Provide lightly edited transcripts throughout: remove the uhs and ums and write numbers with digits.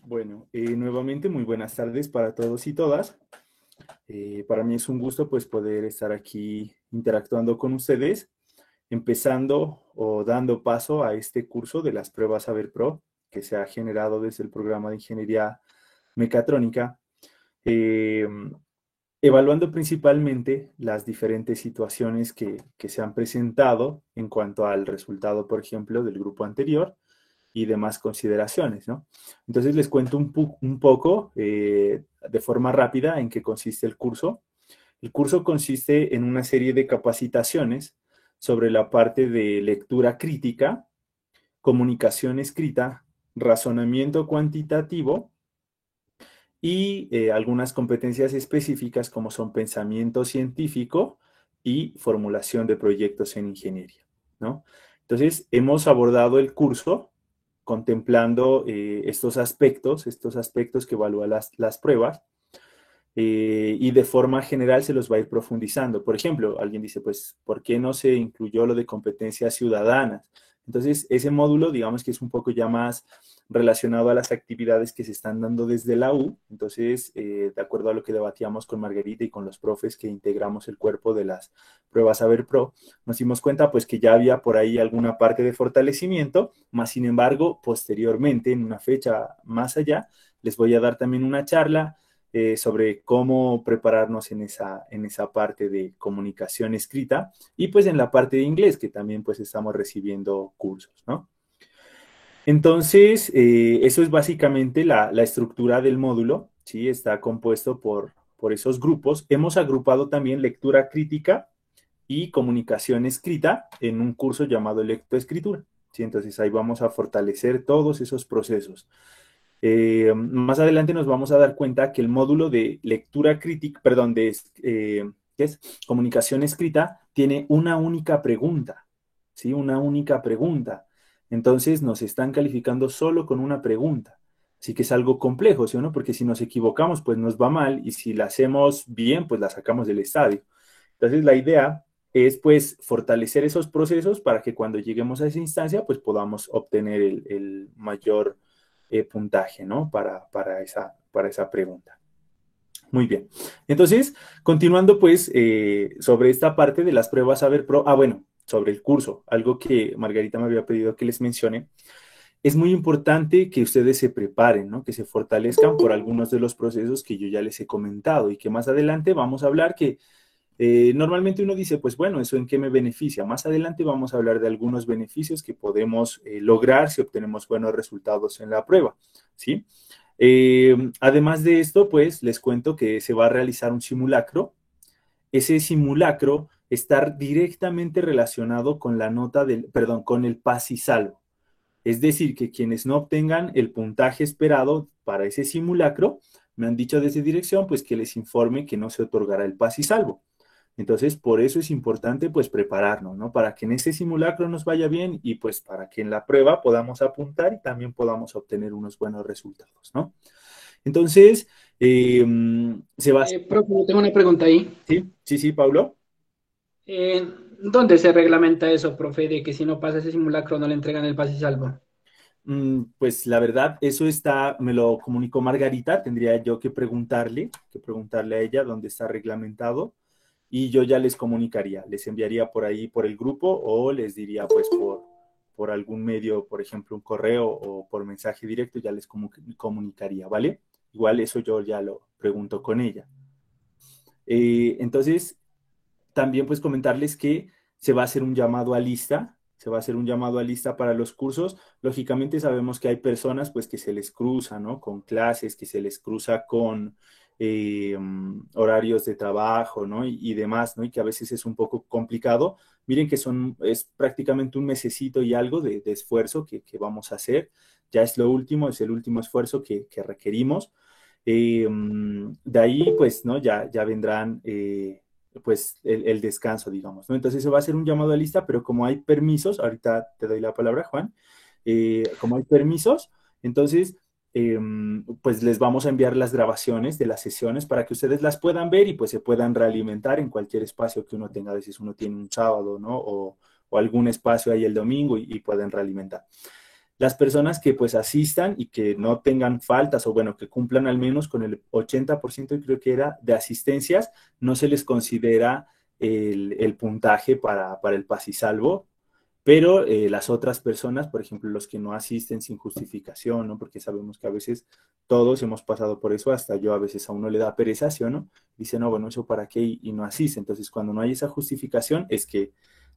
Bueno, nuevamente muy buenas tardes para todos y todas. Para mí es un gusto pues poder estar aquí interactuando con ustedes, empezando o dando paso a este curso de las pruebas Saber Pro que se ha generado desde el programa de Ingeniería Mecatrónica, eh, evaluando principalmente las diferentes situaciones que se han presentado en cuanto al resultado, por ejemplo, del grupo anterior y demás consideraciones, ¿no? Entonces les cuento un poco de forma rápida en qué consiste el curso. El curso consiste en una serie de capacitaciones sobre la parte de lectura crítica, comunicación escrita, razonamiento cuantitativo y algunas competencias específicas como son pensamiento científico y formulación de proyectos en ingeniería, ¿no? Entonces, hemos abordado el curso contemplando estos aspectos que evalúan las pruebas, y de forma general se los va a ir profundizando. Por ejemplo, alguien dice, pues, ¿por qué no se incluyó lo de competencias ciudadanas? Entonces, ese módulo, digamos que es un poco ya más relacionado a las actividades que se están dando desde la U. Entonces, de acuerdo a lo que debatíamos con Margarita y con los profes que integramos el cuerpo de las pruebas Saber Pro, nos dimos cuenta pues que ya había por ahí alguna parte de fortalecimiento, más sin embargo, posteriormente, en una fecha más allá, les voy a dar también una charla sobre cómo prepararnos en esa parte de comunicación escrita y pues en la parte de inglés, que también pues estamos recibiendo cursos, ¿no? Entonces, eso es básicamente la estructura del módulo, ¿sí? Está compuesto por esos grupos. Hemos agrupado también lectura crítica y comunicación escrita en un curso llamado lectoescritura, ¿sí? Entonces ahí vamos a fortalecer todos esos procesos. Más adelante nos vamos a dar cuenta que el módulo de lectura crítica, perdón, ¿qué es? Comunicación escrita, tiene una única pregunta, ¿sí? Una única pregunta. Entonces nos están calificando solo con una pregunta. Así que es algo complejo, ¿sí o no? Porque si nos equivocamos, pues nos va mal y si la hacemos bien, pues la sacamos del estadio. Entonces la idea es pues fortalecer esos procesos para que cuando lleguemos a esa instancia, pues podamos obtener el mayor puntaje, ¿no? Para esa pregunta. Muy bien. Entonces, continuando pues sobre esta parte de las pruebas Saber Pro, bueno, sobre el curso, algo que Margarita me había pedido que les mencione, es muy importante que ustedes se preparen, ¿no? Que se fortalezcan por algunos de los procesos que yo ya les he comentado y que más adelante vamos a hablar que normalmente uno dice, pues bueno, ¿eso en qué me beneficia? Más adelante vamos a hablar de algunos beneficios que podemos lograr si obtenemos buenos resultados en la prueba, ¿sí? Además de esto, pues les cuento que se va a realizar un simulacro. Ese simulacro está directamente relacionado con la nota del, perdón, con el paz y salvo. Es decir, que quienes no obtengan el puntaje esperado para ese simulacro, me han dicho desde dirección, pues que les informe que no se otorgará el paz y salvo. Entonces, por eso es importante pues prepararnos, ¿no? Para que en ese simulacro nos vaya bien y pues para que en la prueba podamos apuntar y también podamos obtener unos buenos resultados, ¿no? Entonces, se va a... Profe, yo tengo una pregunta ahí. Sí, sí, sí, Paulo. Eh, ¿Dónde se reglamenta eso, profe, de que si no pasa ese simulacro no le entregan el pase y salvo? Pues la verdad, eso está, me lo comunicó Margarita, tendría yo que preguntarle a ella dónde está reglamentado y yo ya les comunicaría, les enviaría por ahí por el grupo o les diría pues por algún medio, por ejemplo un correo o por mensaje directo, ya les comunicaría, ¿vale? Igual eso yo ya lo pregunto con ella. Entonces, también pues comentarles que se va a hacer un llamado a lista, se va a hacer un llamado a lista para los cursos. Lógicamente sabemos que hay personas pues que se les cruza, ¿no? Con clases, que se les cruza con horarios de trabajo, ¿no? Y demás, ¿no? Y que a veces es un poco complicado. Miren que es prácticamente un mesecito y algo de esfuerzo que vamos a hacer. Ya es lo último, es el último esfuerzo que requerimos. De ahí, pues, ¿no? Ya vendrán pues el descanso, digamos, ¿no? Entonces se va a hacer un llamado a lista, pero como hay permisos, ahorita te doy la palabra, Juan, como hay permisos, entonces pues les vamos a enviar las grabaciones de las sesiones para que ustedes las puedan ver y pues se puedan realimentar en cualquier espacio que uno tenga, a veces uno tiene un sábado, ¿no? O algún espacio ahí el domingo y pueden realimentar. las personas que pues asistan y que no tengan faltas o bueno, que cumplan al menos con el 80% creo que era de asistencias, no se les considera el puntaje para el paz y salvo, pero las otras personas, por ejemplo, los que no asisten sin justificación, ¿no? Porque sabemos que a veces todos hemos pasado por eso, hasta yo a veces a uno le da pereza, ¿sí o no? Dice, no, bueno, ¿eso para qué? Y no asiste. Entonces, cuando no hay esa justificación, es que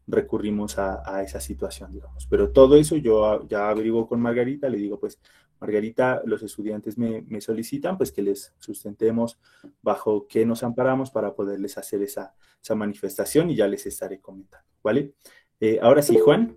recurrimos a esa situación, digamos. Pero todo eso yo ya averiguo con Margarita, le digo, pues, Margarita, los estudiantes me solicitan, pues, que les sustentemos bajo qué nos amparamos para poderles hacer esa manifestación y ya les estaré comentando, ¿vale? Ahora sí, Juan.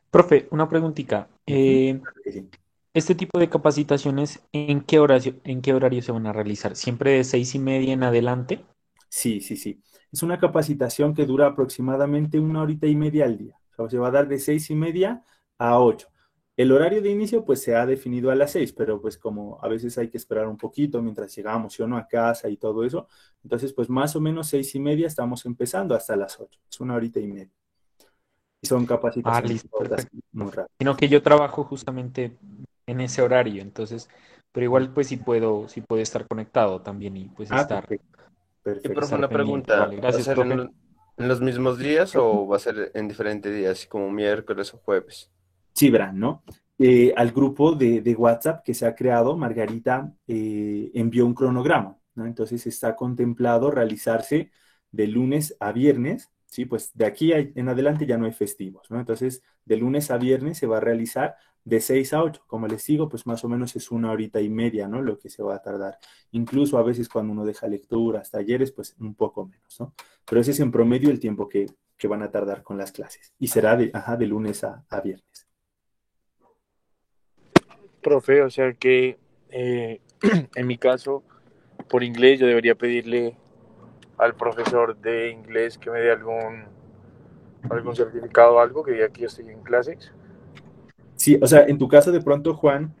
Profe, una preguntita. Ujú, claro que sí. Este tipo de capacitaciones, en qué horario se van a realizar? ¿Siempre de 6:30 en adelante? Sí, sí, sí. Es una capacitación que dura aproximadamente 1 horita y media al día. O sea, se va a dar de 6:30 a 8. El horario de inicio pues se ha definido a las 6, pero pues como a veces hay que esperar un poquito mientras llegamos, ¿sí o no?, a casa y todo eso. Entonces pues más o menos 6:30 estamos empezando hasta las 8. Es 1 horita y media. Y son Ah, capacitaciones listo, cortas, perfecto. muy rápidas. Sino que yo trabajo justamente en ese horario, entonces, pero igual pues sí puedo estar conectado también y pues Ah, perfecto, Y perfecto. profe, estar una pendiente. pregunta, Vale, ¿va a gracias, ser profe. en los mismos días o va a ser en diferentes días, así como miércoles o jueves? Sí, verán, ¿no? Al grupo de WhatsApp que se ha creado, Margarita envió un cronograma, ¿no? Entonces está contemplado realizarse de lunes a viernes, ¿sí? Pues de aquí en adelante ya no hay festivos, ¿no? Entonces, de lunes a viernes se va a realizar de 6 a 8. Como les digo, pues más o menos es 1 horita y media, ¿no? Lo que se va a tardar. Incluso a veces cuando uno deja lecturas, talleres, pues un poco menos, ¿no? Pero ese es en promedio el tiempo que van a tardar con las clases. Y será de lunes a viernes. Profe, o sea que eh, en mi caso, por inglés, yo debería pedirle al profesor de inglés que me dé algún certificado o algo que diga que yo estoy en clases. Sí, o sea, en tu caso de pronto, Juan,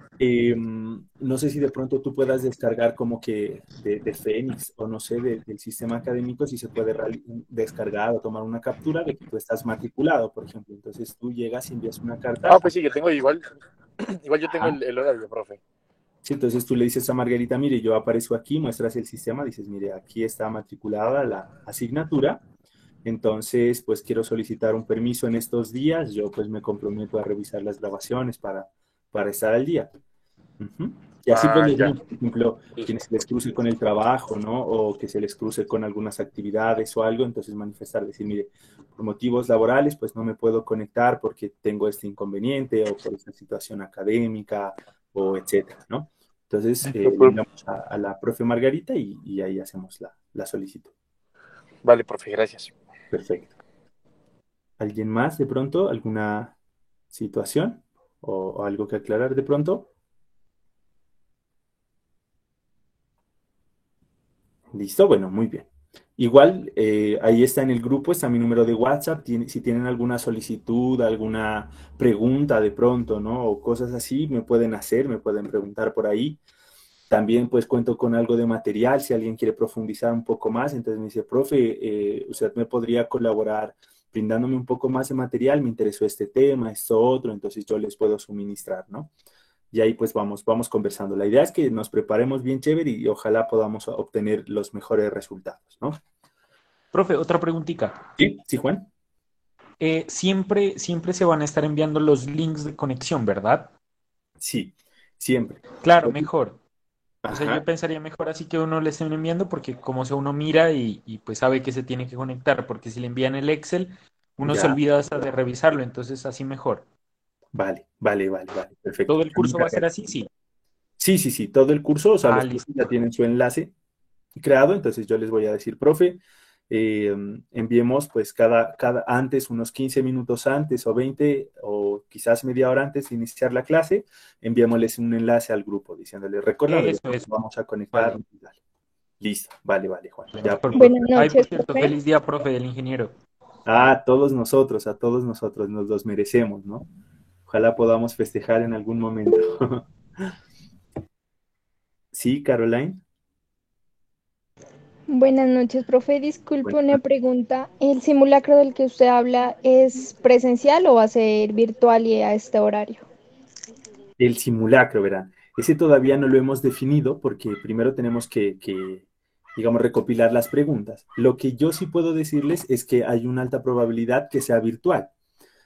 no sé si de pronto tú puedas descargar como que de Fénix o no sé, del sistema académico, si se puede descargar o tomar una captura de que tú estás matriculado, por ejemplo. Entonces tú llegas y envías una carta. Ah, pues sí, yo tengo igual yo tengo Ajá. el horario, profe. Sí, entonces tú le dices a Margarita, mire, yo aparezco aquí, muestras el sistema, dices, mire, aquí está matriculada la asignatura. Entonces, pues quiero solicitar un permiso en estos días. Yo pues me comprometo a revisar las grabaciones para estar al día. Ujú. Y así pues Ah, les ya. digo, por ejemplo, Listo. quienes se les cruce con el trabajo, ¿no? O que se les cruce con algunas actividades o algo, entonces manifestar, decir, mire, por motivos laborales, pues no me puedo conectar porque tengo este inconveniente o por esta situación académica o etcétera, ¿no? Entonces, Listo, le profe. enviamos a la profe Margarita y ahí hacemos la solicitud. Vale, profe, gracias. Perfecto. ¿Alguien más de pronto? ¿Alguna situación o algo que aclarar de pronto? Listo, bueno, muy bien. Igual, ahí está en el grupo, está mi número de WhatsApp. Si tienen alguna solicitud, alguna pregunta de pronto, ¿no? O cosas así, me pueden hacer, me pueden preguntar por ahí. También pues cuento con algo de material, si alguien quiere profundizar un poco más, entonces me dice, profe, usted me podría colaborar brindándome un poco más de material, me interesó este tema, esto otro, entonces yo les puedo suministrar, ¿no? Y ahí pues vamos conversando. La idea es que nos preparemos bien chévere y ojalá podamos obtener los mejores resultados, ¿no? Profe, otra preguntita. Sí, sí, Juan. Siempre se van a estar enviando los links de conexión, ¿verdad? Sí, siempre. Claro, mejor. O sea, Ajá, yo pensaría mejor así que uno le estén enviando porque como se uno mira y pues sabe que se tiene que conectar, porque si le envían el Excel, uno se ya, olvida hasta de revisarlo, entonces así mejor. vale, vale, vale, vale, perfecto. ¿Todo el curso va a ser así? Sí. Sí, sí, sí, todo el curso, o sea, Ah, los cursos ya listo. tienen su enlace creado, entonces yo les voy a decir, profe, eh, enviemos pues antes, unos 15 minutos antes o 20 o quizás media hora antes de iniciar la clase, enviémosles un enlace al grupo diciéndoles, recuérdame, Eso. vamos a conectar. Vale. Listo, vale, vale, Juan. Ya, Mejor, pues. profe. Buenas Ay, por noches, cierto, profe. feliz día, profe del ingeniero. A todos nosotros nos los merecemos, ¿no? Ojalá podamos festejar en algún momento. Sí, Caroline. Buenas noches, profe. Disculpe una Bueno, pregunta. ¿El simulacro del que usted habla es presencial o va a ser virtual y a este horario? el simulacro, verán. Ese todavía no lo hemos definido porque primero tenemos digamos, recopilar las preguntas. Lo que yo sí puedo decirles es que hay una alta probabilidad que sea virtual,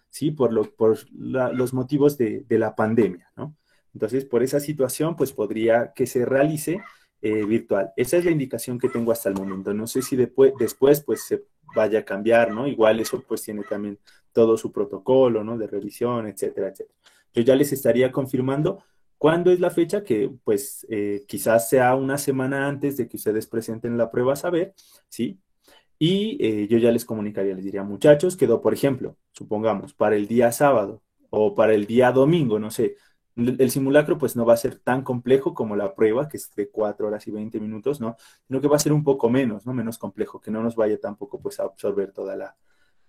¿sí? Los motivos de la pandemia, ¿no? Entonces, por esa situación, pues podría que se realice virtual. Esa es la indicación que tengo hasta el momento. No sé si después, pues se vaya a cambiar, ¿no? Igual eso, pues tiene también todo su protocolo, ¿no? De revisión, etcétera, etcétera. Yo ya les estaría confirmando cuándo es la fecha, que pues quizás sea una semana antes de que ustedes presenten la prueba a saber, ¿sí? Y yo ya les comunicaría, les diría, muchachos, quedó, por ejemplo, supongamos, para el día sábado o para el día domingo, no sé. El simulacro pues no va a ser tan complejo como la prueba, que es de 4 horas y 20 minutos, ¿no? Sino que va a ser un poco menos, ¿no? Menos complejo, que no nos vaya tampoco pues a absorber toda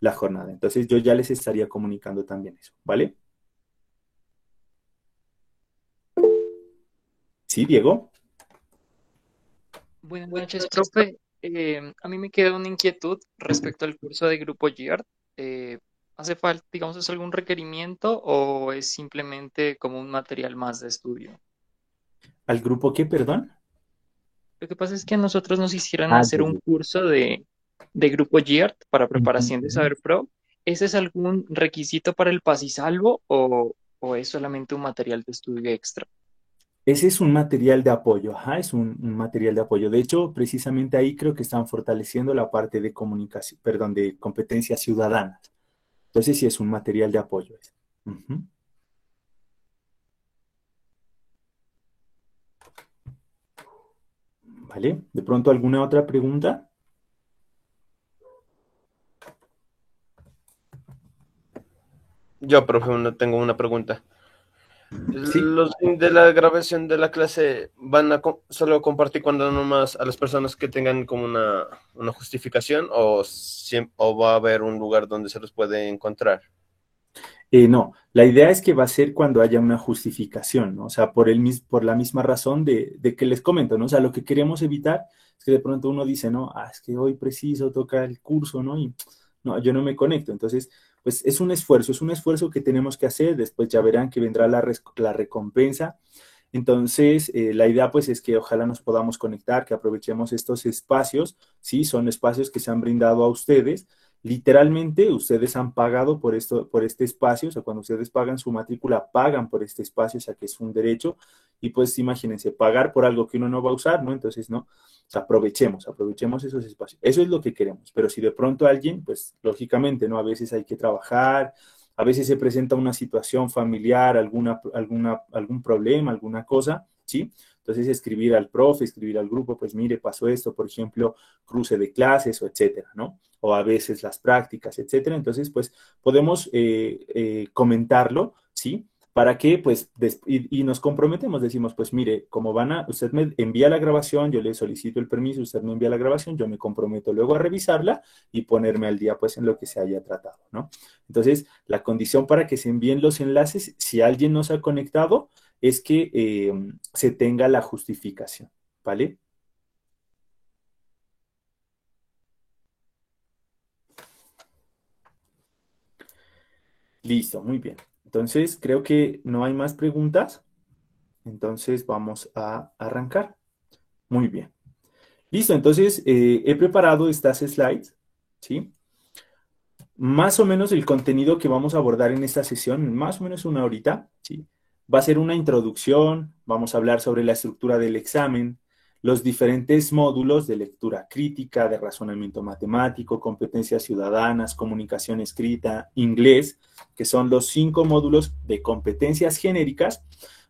la jornada. Entonces yo ya les estaría comunicando también eso, ¿vale? Sí, Diego. Buenas noches, profe. A mí me queda una inquietud respecto al curso de Grupo GIARD. Eh, ¿Hace falta, digamos, es algún requerimiento o es simplemente como un material más de estudio? ¿Al grupo qué, perdón? Lo que pasa es que a nosotros nos hicieron Ah, hacer un curso de Grupo GIARD para preparación de ujú. Saber Pro. ¿Ese es algún requisito para el PAS y Salvo o es solamente un material de estudio extra? Ese es un material de apoyo, ajá, es un material de apoyo. De hecho, precisamente ahí creo que están fortaleciendo la parte de comunicación, perdón, de competencias ciudadanas. Entonces sí es un material de apoyo ese. Ujú. ¿Vale? ¿De pronto alguna otra pregunta? Yo, profe, tengo una pregunta. Sí. ¿Los links de la grabación de la clase van a solo compartir cuando nomás a las personas que tengan como una justificación o va a haber un lugar donde se los puede encontrar? No, la idea es que va a ser cuando haya una justificación, ¿no? O sea, por la misma razón de que les comento, ¿no? O sea, lo que queremos evitar es que de pronto uno dice, no, es que hoy preciso toca el curso, ¿no? Y no, yo no me conecto. Entonces, pues es un esfuerzo que tenemos que hacer. Después ya verán que vendrá la recompensa. Entonces, la idea pues es que ojalá nos podamos conectar, que aprovechemos estos espacios, ¿sí? Son espacios que se han brindado a ustedes. Literalmente, ustedes han pagado por esto, por este espacio, o sea, cuando ustedes pagan su matrícula, pagan por este espacio, o sea, que es un derecho, y pues imagínense, pagar por algo que uno no va a usar, ¿no? Entonces, no, o sea, aprovechemos esos espacios. Eso es lo que queremos, pero si de pronto alguien, pues lógicamente, ¿no? A veces hay que trabajar, a veces se presenta una situación familiar, algún problema, alguna cosa, ¿sí? Entonces escribir al profe, escribir al grupo, pues mire, pasó esto, por ejemplo, cruce de clases o etcétera, ¿no? O a veces las prácticas, etcétera. Entonces, pues podemos comentarlo, ¿sí? Para que, pues, y nos comprometemos, decimos, pues mire, como usted me envía la grabación, yo le solicito el permiso, usted me envía la grabación, yo me comprometo luego a revisarla y ponerme al día, pues, en lo que se haya tratado, ¿no? Entonces, la condición para que se envíen los enlaces, si alguien no se ha conectado, es que se tenga la justificación, ¿vale? Listo, muy bien. Entonces, creo que no hay más preguntas. Entonces, vamos a arrancar. Muy bien. Listo, entonces he preparado estas slides, ¿sí? Más o menos el contenido que vamos a abordar en esta sesión, más o menos una horita, ¿sí? Va a ser una introducción, vamos a hablar sobre la estructura del examen, los diferentes módulos de lectura crítica, de razonamiento matemático, competencias ciudadanas, comunicación escrita, inglés, que son los 5 módulos de competencias genéricas.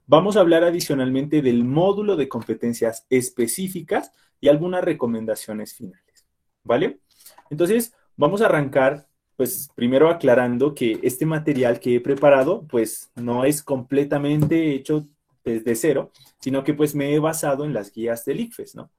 Vamos a hablar adicionalmente del módulo de competencias específicas y algunas recomendaciones finales, ¿vale? Entonces, vamos a arrancar pues primero aclarando que este material que he preparado, pues no es completamente hecho desde cero, sino que pues me he basado en las guías del ICFES, ¿no?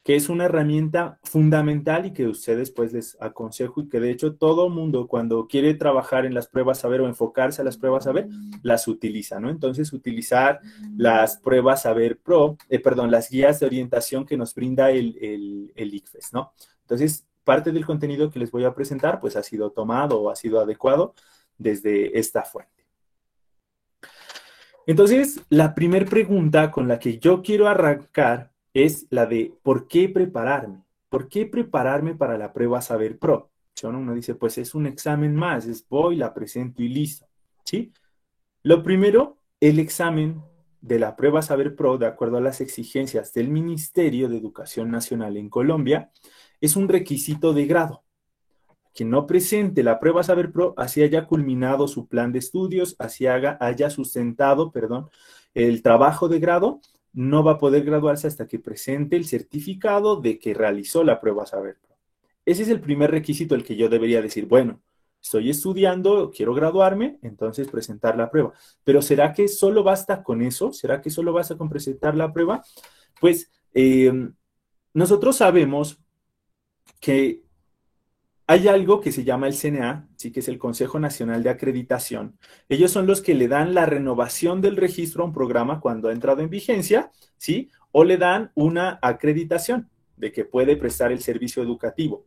que es una herramienta fundamental y que ustedes pues les aconsejo y que de hecho todo mundo cuando quiere trabajar en las pruebas saber o enfocarse a las pruebas saber, las utiliza, ¿no? Entonces utilizar las pruebas saber pro, perdón, las guías de orientación que nos brinda el ICFES, ¿no? Entonces parte del contenido que les voy a presentar pues ha sido tomado o ha sido adecuado desde esta fuente. Entonces, la primera pregunta con la que yo quiero arrancar es la de ¿por qué prepararme? ¿Por qué prepararme para la prueba Saber Pro? ¿Sí? Uno dice, pues es un examen más, es voy, la presento y listo. ¿Sí? Lo primero, el examen de la prueba Saber Pro, de acuerdo a las exigencias del Ministerio de Educación Nacional en Colombia, es un requisito de grado. Quien no presente la prueba Saber Pro, así haya culminado su plan de estudios, así haya sustentado, perdón, el trabajo de grado, no va a poder graduarse hasta que presente el certificado de que realizó la prueba Saber Pro. Ese es el primer requisito, el que yo debería decir, bueno, estoy estudiando, quiero graduarme, entonces presentar la prueba. Pero ¿será que solo basta con eso? ¿Será que solo basta con presentar la prueba? Pues nosotros sabemos que hay algo que se llama el CNA, sí, que es el Consejo Nacional de Acreditación. Ellos son los que le dan la renovación del registro a un programa cuando ha entrado en vigencia, ¿sí? O le dan una acreditación de que puede prestar el servicio educativo.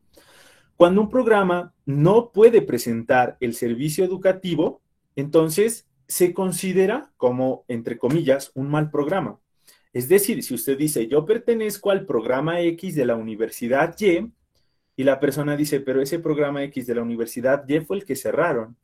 Cuando un programa no puede presentar el servicio educativo, entonces se considera como, entre comillas, un mal programa. Es decir, si usted dice, yo pertenezco al programa X de la Universidad Y la persona dice, pero ese programa X de la Universidad Y fue el que cerraron,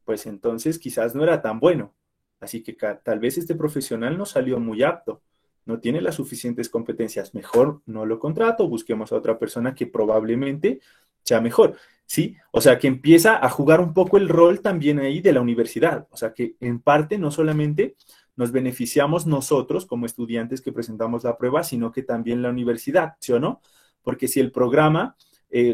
pues entonces quizás no era tan bueno. Así que tal vez este profesional no salió muy apto, no tiene las suficientes competencias. Mejor no lo contrato, busquemos a otra persona que probablemente sea mejor, ¿sí? O sea, que empieza a jugar un poco el rol también ahí de la universidad. O sea, que en parte no solamente nos beneficiamos nosotros como estudiantes que presentamos la prueba, sino que también la universidad, ¿sí o no? Porque si el programa,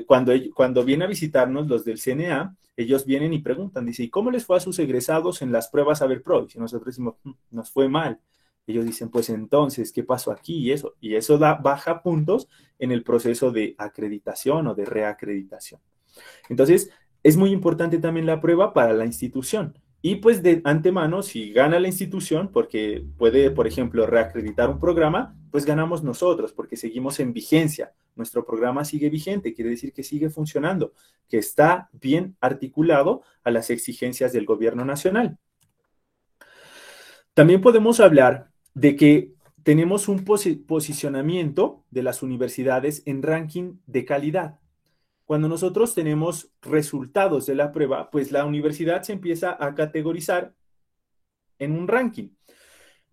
cuando viene a visitarnos los del CNA, ellos vienen y preguntan, dice, ¿y cómo les fue a sus egresados en las pruebas Saber Pro? Y si nosotros decimos, nos fue mal. Ellos dicen, pues entonces, ¿qué pasó aquí? Y eso baja puntos en el proceso de acreditación o de reacreditación. Entonces, es muy importante también la prueba para la institución. Y pues de antemano, si gana la institución, porque puede, por ejemplo, reacreditar un programa, pues ganamos nosotros, porque seguimos en vigencia. Nuestro programa sigue vigente, quiere decir que sigue funcionando, que está bien articulado a las exigencias del gobierno nacional. También podemos hablar de que tenemos un posicionamiento de las universidades en ranking de calidad. Cuando nosotros tenemos resultados de la prueba, pues la universidad se empieza a categorizar en un ranking.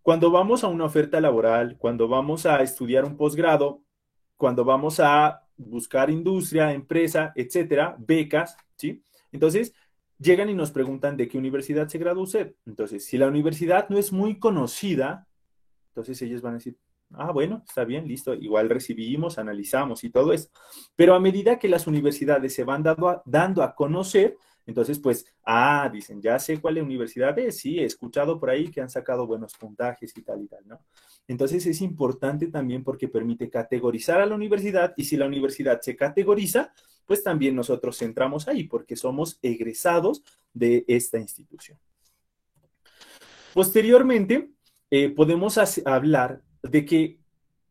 Cuando vamos a una oferta laboral, cuando vamos a estudiar un posgrado, cuando vamos a buscar industria, empresa, etcétera, becas, ¿sí? Entonces, llegan y nos preguntan de qué universidad se graduó usted. Entonces, si la universidad no es muy conocida, entonces ellos van a decir, ah, bueno, está bien, listo, igual recibimos, analizamos y todo eso. Pero a medida que las universidades se van dando a conocer, entonces pues, dicen, ya sé cuál universidad es, sí, he escuchado por ahí que han sacado buenos puntajes y tal, ¿no? Entonces es importante también porque permite categorizar a la universidad y si la universidad se categoriza, pues también nosotros entramos ahí porque somos egresados de esta institución. Posteriormente, podemos hablar de que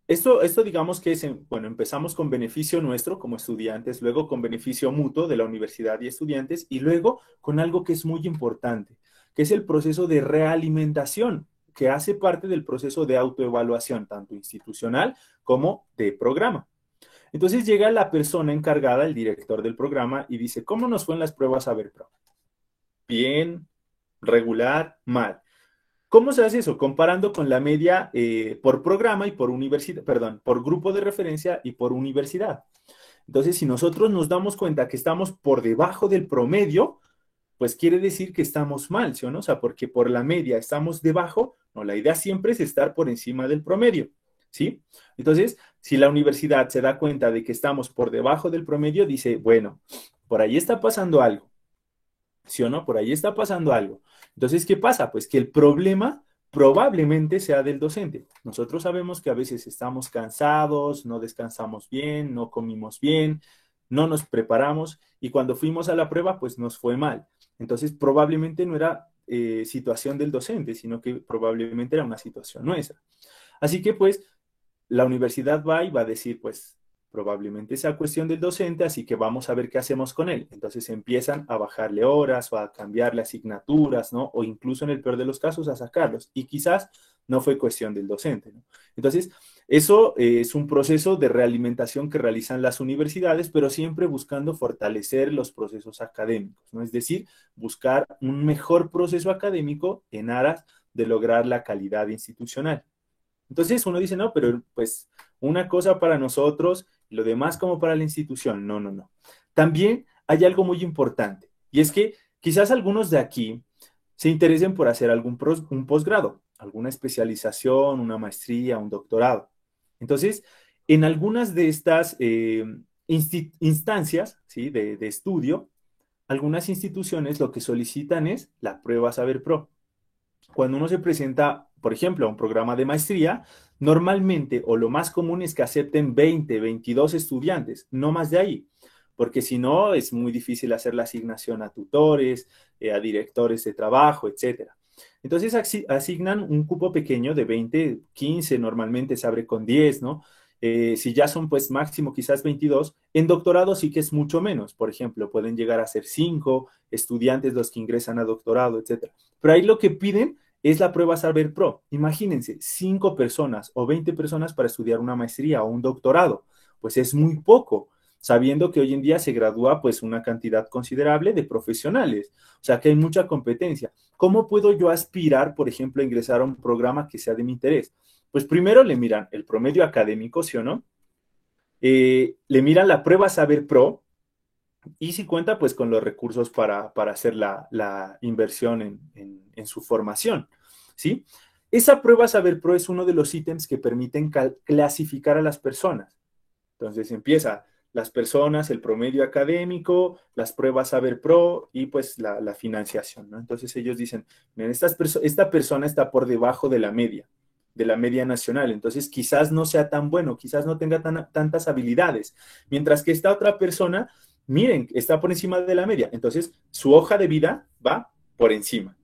esto digamos que es, bueno, empezamos con beneficio nuestro como estudiantes, luego con beneficio mutuo de la universidad y estudiantes, y luego con algo que es muy importante, que es el proceso de realimentación, que hace parte del proceso de autoevaluación, tanto institucional como de programa. Entonces llega la persona encargada, el director del programa, y dice, ¿cómo nos fue en las pruebas Saber Pro? Bien, regular, mal. ¿Cómo se hace eso? Comparando con la media por programa y por universidad, perdón, por grupo de referencia y por universidad. Entonces, si nosotros nos damos cuenta que estamos por debajo del promedio, pues quiere decir que estamos mal, ¿sí o no? O sea, porque por la media estamos debajo, no, la idea siempre es estar por encima del promedio, ¿sí? Entonces, si la universidad se da cuenta de que estamos por debajo del promedio, dice, bueno, por ahí está pasando algo, ¿sí o no? Por ahí está pasando algo. Entonces, ¿qué pasa? Pues que el problema probablemente sea del docente. Nosotros sabemos que a veces estamos cansados, no descansamos bien, no comimos bien, no nos preparamos y cuando fuimos a la prueba, pues nos fue mal. Entonces, probablemente no era situación del docente, sino que probablemente era una situación nuestra. Así que, pues, la universidad va y va a decir, pues, probablemente sea cuestión del docente, así que vamos a ver qué hacemos con él. Entonces empiezan a bajarle horas o a cambiarle asignaturas, ¿no? O incluso en el peor de los casos a sacarlos. Y quizás no fue cuestión del docente, ¿no? Entonces, eso es un proceso de realimentación que realizan las universidades, pero siempre buscando fortalecer los procesos académicos, ¿no? Es decir, buscar un mejor proceso académico en aras de lograr la calidad institucional. Entonces uno dice, no, pero pues una cosa para nosotros y lo demás como para la institución. No, no, no. También hay algo muy importante y es que quizás algunos de aquí se interesen por hacer un posgrado, alguna especialización, una maestría, un doctorado. Entonces, en algunas de estas instancias, ¿sí? de estudio, algunas instituciones lo que solicitan es la prueba Saber Pro. Cuando uno se presenta, por ejemplo, a un programa de maestría, normalmente o lo más común es que acepten 20, 22 estudiantes, no más de ahí, porque si no es muy difícil hacer la asignación a tutores, a directores de trabajo, etcétera. Entonces asignan un cupo pequeño de 20, 15, normalmente se abre con 10, ¿no? Si ya son pues máximo quizás 22, en doctorado sí que es mucho menos. Por ejemplo, pueden llegar a ser 5 estudiantes los que ingresan a doctorado, etcétera. Pero ahí lo que piden es la prueba Saber Pro. Imagínense, 5 personas o 20 personas para estudiar una maestría o un doctorado. Pues es muy poco, sabiendo que hoy en día se gradúa pues una cantidad considerable de profesionales. O sea que hay mucha competencia. ¿Cómo puedo yo aspirar, por ejemplo, a ingresar a un programa que sea de mi interés? Pues primero le miran el promedio académico, ¿sí o no? Le miran la prueba Saber Pro y si cuenta pues con los recursos para hacer la inversión en su formación, ¿sí? Esa prueba Saber Pro es uno de los ítems que permiten clasificar a las personas. Entonces empieza las personas, el promedio académico, las pruebas Saber Pro y pues la financiación, ¿no? Entonces ellos dicen, miren, esta persona está por debajo de la media nacional, entonces quizás no sea tan bueno, quizás no tenga tantas habilidades, mientras que esta otra persona, miren, está por encima de la media, entonces su hoja de vida va por encima.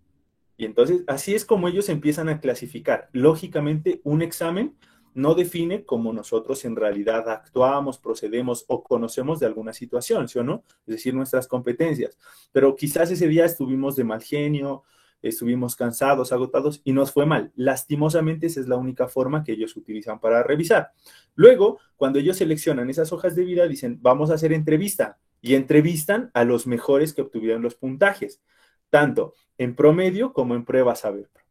Y entonces así es como ellos empiezan a clasificar. Lógicamente, un examen no define cómo nosotros en realidad actuamos, procedemos o conocemos de alguna situación, ¿sí o no? Es decir, nuestras competencias. Pero quizás ese día estuvimos de mal genio, estuvimos cansados, agotados y nos fue mal. Lastimosamente, esa es la única forma que ellos utilizan para revisar. Luego, cuando ellos seleccionan esas hojas de vida, dicen, vamos a hacer entrevista y entrevistan a los mejores que obtuvieron los puntajes, tanto en promedio como en prueba Saber Pro.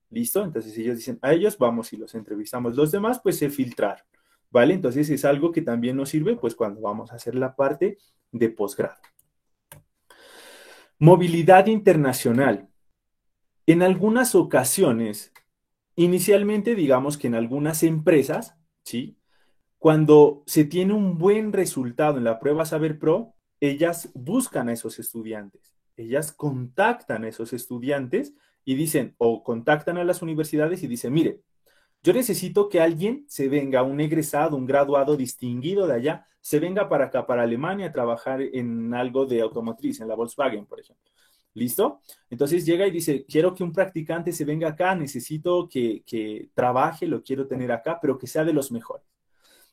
¿Listo? Entonces ellos dicen, a ellos vamos y los entrevistamos. Los demás, pues se filtraron, ¿vale? Entonces es algo que también nos sirve, pues cuando vamos a hacer la parte de posgrado. Movilidad internacional. En algunas ocasiones, inicialmente digamos que en algunas empresas, ¿sí? Cuando se tiene un buen resultado en la prueba Saber Pro, ellas buscan a esos estudiantes, ellas contactan a esos estudiantes y dicen, o contactan a las universidades y dicen, mire, yo necesito que alguien se venga, un egresado, un graduado distinguido de allá, se venga para acá, para Alemania, a trabajar en algo de automotriz, en la Volkswagen, por ejemplo. ¿Listo? Entonces llega y dice, quiero que un practicante se venga acá, necesito que trabaje, lo quiero tener acá, pero que sea de los mejores.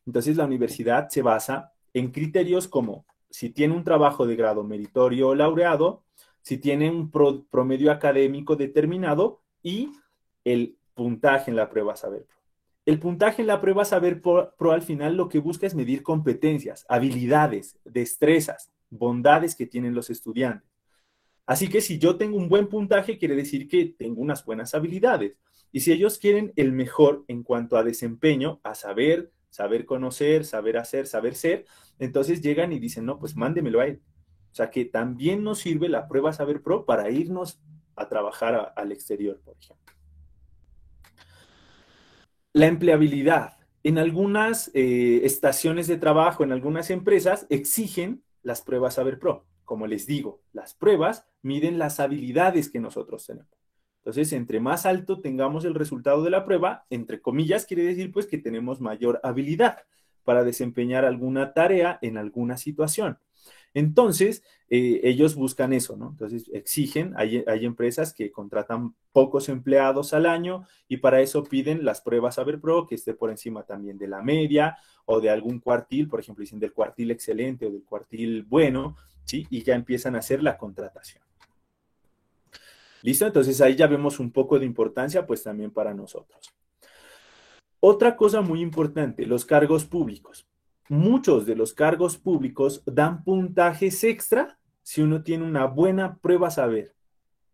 Entonces la universidad se basa en criterios como si tiene un trabajo de grado meritorio o laureado, si tiene un promedio académico determinado y el puntaje en la prueba Saber Pro. El puntaje en la prueba Saber Pro al final lo que busca es medir competencias, habilidades, destrezas, bondades que tienen los estudiantes. Así que si yo tengo un buen puntaje, quiere decir que tengo unas buenas habilidades. Y si ellos quieren el mejor en cuanto a desempeño, a saber conocer, saber hacer, saber ser, entonces llegan y dicen, no, pues mándemelo a él. O sea que también nos sirve la prueba Saber Pro para irnos a trabajar al exterior, por ejemplo. La empleabilidad. En algunas estaciones de trabajo, en algunas empresas, exigen las pruebas Saber Pro. Como les digo, las pruebas miden las habilidades que nosotros tenemos. Entonces, entre más alto tengamos el resultado de la prueba, entre comillas, quiere decir pues que tenemos mayor habilidad para desempeñar alguna tarea en alguna situación. Entonces, ellos buscan eso, ¿no? Entonces, exigen, hay empresas que contratan pocos empleados al año y para eso piden las pruebas Saber Pro, que esté por encima también de la media o de algún cuartil, por ejemplo, dicen del cuartil excelente o del cuartil bueno, ¿sí? Y ya empiezan a hacer la contratación. ¿Listo? Entonces, ahí ya vemos un poco de importancia, pues también para nosotros. Otra cosa muy importante, los cargos públicos. Muchos de los cargos públicos dan puntajes extra si uno tiene una buena prueba saber.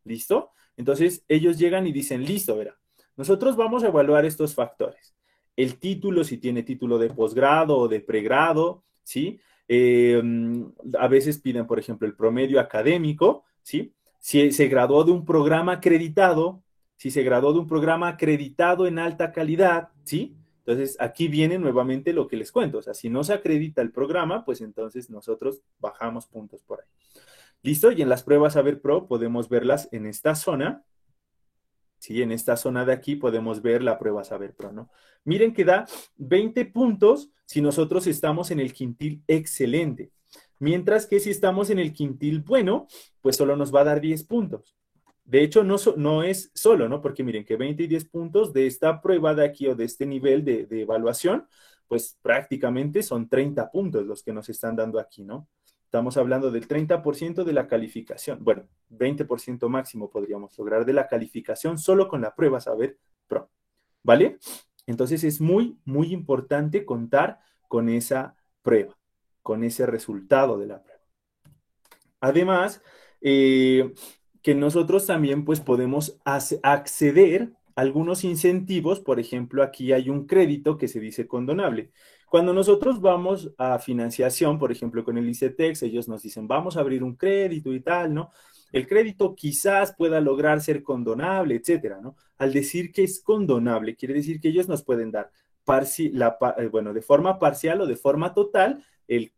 ¿Listo? Entonces ellos llegan y dicen, listo, verá, nosotros vamos a evaluar estos factores. El título, si tiene título de posgrado o de pregrado, ¿sí? A veces piden, por ejemplo, el promedio académico, ¿sí? Si se graduó de un programa acreditado, si se graduó de un programa acreditado en alta calidad, ¿sí? Entonces, aquí viene nuevamente lo que les cuento. O sea, si no se acredita el programa, pues entonces nosotros bajamos puntos por ahí. ¿Listo? Y en las pruebas Saber Pro podemos verlas en esta zona. Sí, en esta zona de aquí podemos ver la prueba Saber Pro, ¿no? Miren que da 20 puntos si nosotros estamos en el quintil excelente. Mientras que si estamos en el quintil bueno, pues solo nos va a dar 10 puntos. De hecho, no es solo, ¿no? Porque miren que 20 y 10 puntos de esta prueba de aquí o de este nivel de evaluación, pues prácticamente son 30 puntos los que nos están dando aquí, ¿no? Estamos hablando del 30% de la calificación. Bueno, 20% máximo podríamos lograr de la calificación solo con la prueba Saber Pro, ¿vale? Entonces es muy, muy importante contar con esa prueba, con ese resultado de la prueba. Además, que nosotros también pues podemos acceder a algunos incentivos. Por ejemplo, aquí hay un crédito que se dice condonable. Cuando nosotros vamos a financiación, por ejemplo, con el ICETEX, ellos nos dicen, vamos a abrir un crédito y tal, ¿no? El crédito quizás pueda lograr ser condonable, etcétera, ¿no? Al decir que es condonable, quiere decir que ellos nos pueden dar de forma parcial o de forma total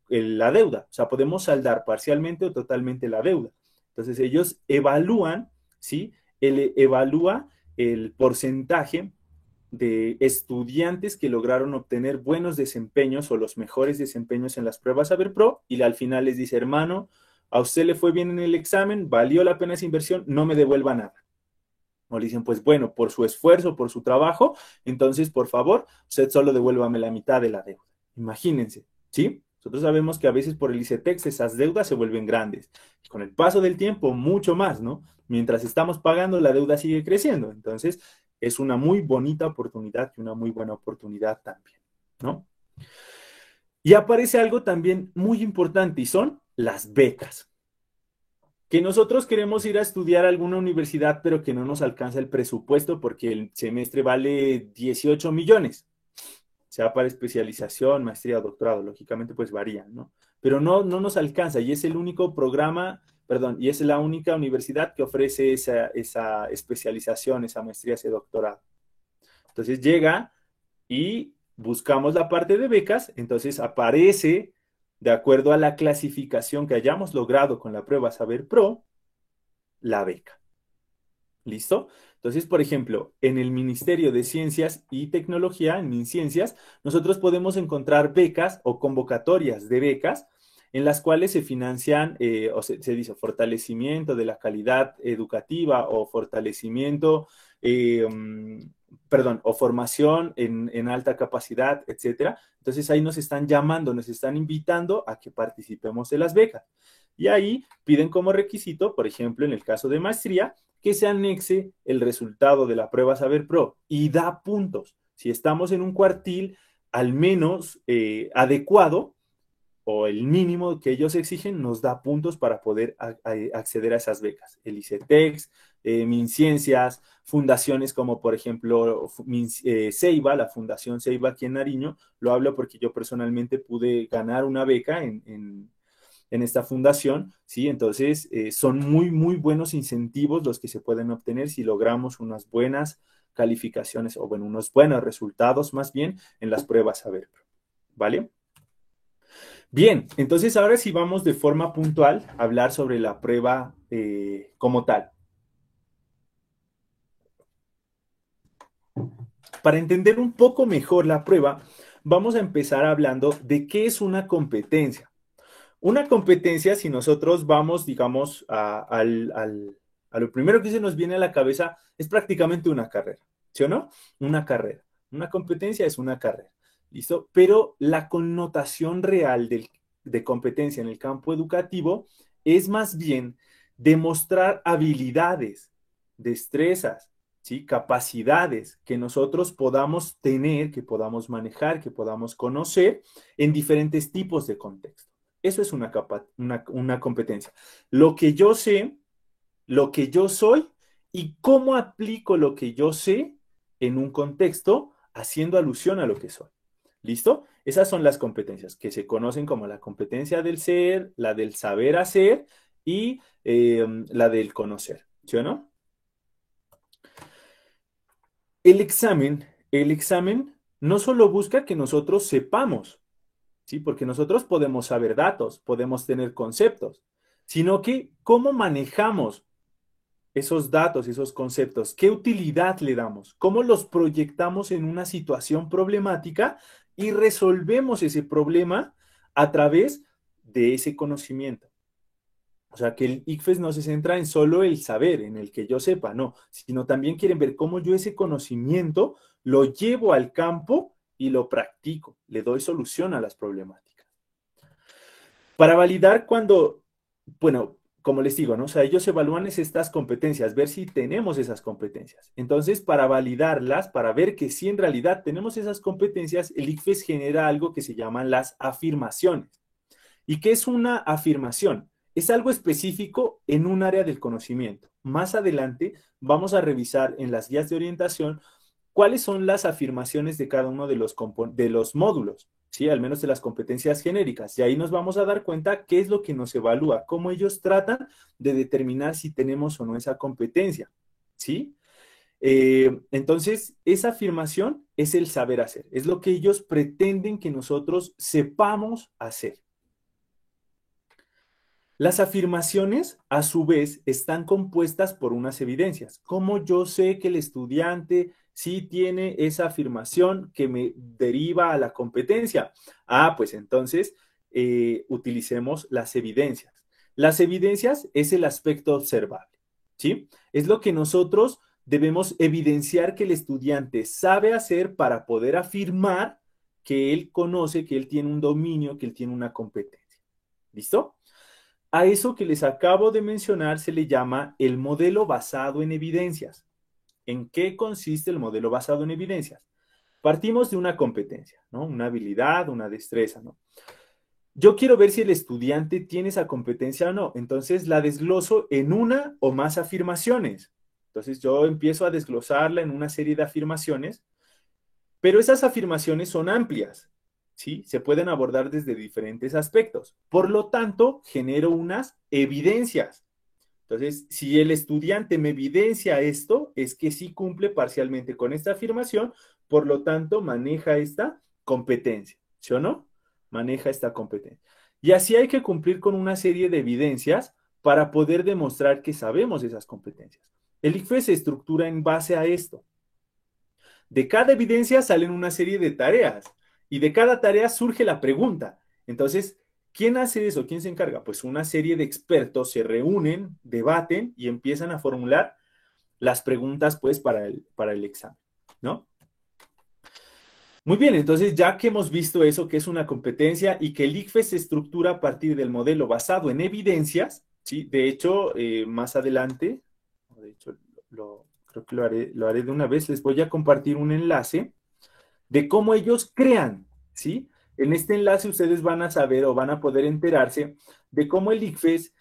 la deuda. O sea, podemos saldar parcialmente o totalmente la deuda. Entonces ellos evalúan, ¿sí? Él evalúa el porcentaje de estudiantes que lograron obtener buenos desempeños o los mejores desempeños en las pruebas Saber Pro y al final les dice, hermano, a usted le fue bien en el examen, valió la pena esa inversión, no me devuelva nada. O le dicen, pues bueno, por su esfuerzo, por su trabajo, entonces, por favor, usted solo devuélvame la mitad de la deuda. Imagínense, ¿sí? Nosotros sabemos que a veces por el ICETEX esas deudas se vuelven grandes. Y con el paso del tiempo, mucho más, ¿no? Mientras estamos pagando, la deuda sigue creciendo. Entonces, es una muy bonita oportunidad y una muy buena oportunidad también, ¿no? Y aparece algo también muy importante y son las becas. Que nosotros queremos ir a estudiar a alguna universidad, pero que no nos alcanza el presupuesto porque el semestre vale 18 millones. Sea para especialización, maestría o doctorado, lógicamente pues varían, ¿no? Pero no nos alcanza y es el único programa, perdón, y es la única universidad que ofrece esa especialización, esa maestría, ese doctorado. Entonces llega y buscamos la parte de becas, entonces aparece, de acuerdo a la clasificación que hayamos logrado con la prueba Saber Pro, la beca. ¿Listo? Entonces, por ejemplo, en el Ministerio de Ciencias y Tecnología, en MinCiencias, nosotros podemos encontrar becas o convocatorias de becas en las cuales se financian, o se dice fortalecimiento de la calidad educativa o fortalecimiento, o formación en alta capacidad, etcétera. Entonces ahí nos están llamando, nos están invitando a que participemos de las becas. Y ahí piden como requisito, por ejemplo, en el caso de maestría, que se anexe el resultado de la prueba Saber Pro y da puntos. Si estamos en un cuartil al menos adecuado o el mínimo que ellos exigen, nos da puntos para poder acceder a esas becas. El ICETEX, MinCiencias, fundaciones como por ejemplo Ceiba, la Fundación Ceiba aquí en Nariño, lo hablo porque yo personalmente pude ganar una beca en esta fundación, ¿sí? Entonces, son muy, muy buenos incentivos los que se pueden obtener si logramos unas buenas calificaciones o, bueno, unos buenos resultados más bien en las pruebas Saber Pro, ¿vale? Bien, entonces ahora sí vamos de forma puntual a hablar sobre la prueba como tal. Para entender un poco mejor la prueba, vamos a empezar hablando de qué es una competencia. Una competencia, si nosotros vamos, digamos, a lo primero que se nos viene a la cabeza, es prácticamente una carrera, ¿sí o no? Una carrera. Una competencia es una carrera, ¿listo? Pero la connotación real de competencia en el campo educativo es más bien demostrar habilidades, destrezas, ¿sí? Capacidades que nosotros podamos tener, que podamos manejar, que podamos conocer en diferentes tipos de contexto. Eso es una competencia. Lo que yo sé, lo que yo soy y cómo aplico lo que yo sé en un contexto haciendo alusión a lo que soy. ¿Listo? Esas son las competencias que se conocen como la competencia del ser, la del saber hacer y la del conocer. ¿Sí o no? El examen no solo busca que nosotros sepamos, ¿sí? Porque nosotros podemos saber datos, podemos tener conceptos, sino que cómo manejamos esos datos, esos conceptos, qué utilidad le damos, cómo los proyectamos en una situación problemática y resolvemos ese problema a través de ese conocimiento. O sea, que el ICFES no se centra en solo el saber, en el que yo sepa, no, sino también quieren ver cómo yo ese conocimiento lo llevo al campo y lo practico, le doy solución a las problemáticas. Para validar bueno, como les digo, ¿no? O sea, ellos evalúan estas competencias, ver si tenemos esas competencias. Entonces, para validarlas, para ver que sí en realidad tenemos esas competencias, el ICFES genera algo que se llaman las afirmaciones. ¿Y qué es una afirmación? Es algo específico en un área del conocimiento. Más adelante vamos a revisar en las guías de orientación cuáles son las afirmaciones de cada uno de los módulos, ¿sí? Al menos de las competencias genéricas. Y ahí nos vamos a dar cuenta qué es lo que nos evalúa, cómo ellos tratan de determinar si tenemos o no esa competencia, ¿sí? Entonces, esa afirmación es el saber hacer, es lo que ellos pretenden que nosotros sepamos hacer. Las afirmaciones, a su vez, están compuestas por unas evidencias. ¿Cómo yo sé que el estudiante sí tiene esa afirmación que me deriva a la competencia? Ah, pues entonces utilicemos las evidencias. Las evidencias es el aspecto observable, ¿sí? Es lo que nosotros debemos evidenciar que el estudiante sabe hacer para poder afirmar que él conoce, que él tiene un dominio, que él tiene una competencia. ¿Listo? A eso que les acabo de mencionar se le llama el modelo basado en evidencias. ¿En qué consiste el modelo basado en evidencias? Partimos de una competencia, ¿no? Una habilidad, una destreza, ¿no? Yo quiero ver si el estudiante tiene esa competencia o no. Entonces la desgloso en una o más afirmaciones. Entonces yo empiezo a desglosarla en una serie de afirmaciones, pero esas afirmaciones son amplias. ¿Sí? Se pueden abordar desde diferentes aspectos. Por lo tanto, genero unas evidencias. Entonces, si el estudiante me evidencia esto, es que sí cumple parcialmente con esta afirmación, por lo tanto, maneja esta competencia. ¿Sí o no? Maneja esta competencia. Y así hay que cumplir con una serie de evidencias para poder demostrar que sabemos esas competencias. El ICFES se estructura en base a esto. De cada evidencia salen una serie de tareas. Y de cada tarea surge la pregunta. Entonces, ¿quién hace eso? ¿Quién se encarga? Pues una serie de expertos se reúnen, debaten y empiezan a formular las preguntas, pues, para el examen, ¿no? Muy bien, entonces ya que hemos visto eso, que es una competencia y que el ICFES se estructura a partir del modelo basado en evidencias, ¿sí? De hecho, más adelante, de hecho, creo que lo haré de una vez, les voy a compartir un enlace de cómo ellos crean, ¿sí? En este enlace ustedes van a saber o van a poder enterarse de cómo el ICFES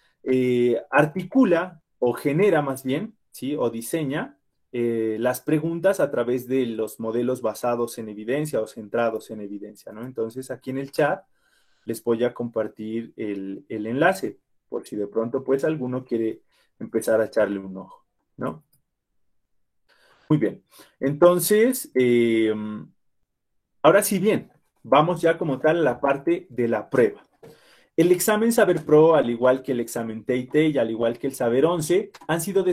articula o genera más bien, ¿sí? O diseña las preguntas a través de los modelos basados en evidencia o centrados en evidencia, ¿no? Entonces aquí en el chat les voy a compartir el enlace, por si de pronto pues alguno quiere empezar a echarle un ojo, ¿no? Muy bien, entonces... ahora sí bien, vamos ya como tal a la parte de la prueba. El examen Saber Pro, al igual que el examen TEITE y al igual que el Saber 11, han sido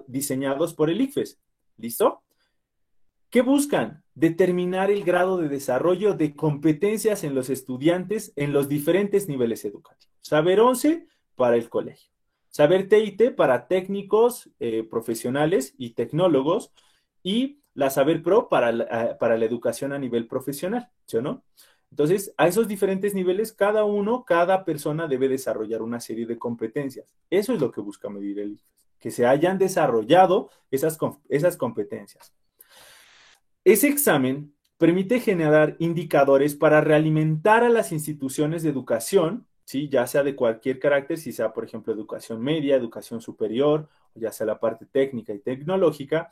diseñados por el ICFES. ¿Listo? ¿Qué buscan? determinar el grado de desarrollo de competencias en los estudiantes en los diferentes niveles educativos. Saber 11 para el colegio. Saber TIT para técnicos, profesionales y tecnólogos, y la Saber Pro para la educación a nivel profesional, ¿sí o no? Entonces, a esos diferentes niveles, cada persona debe desarrollar una serie de competencias. Eso es lo que busca medir el IFES, que se hayan desarrollado esas competencias. Ese examen permite generar indicadores para realimentar a las instituciones de educación, ¿sí? Ya sea de cualquier carácter, si sea, por ejemplo, educación media, educación superior, o ya sea la parte técnica y tecnológica,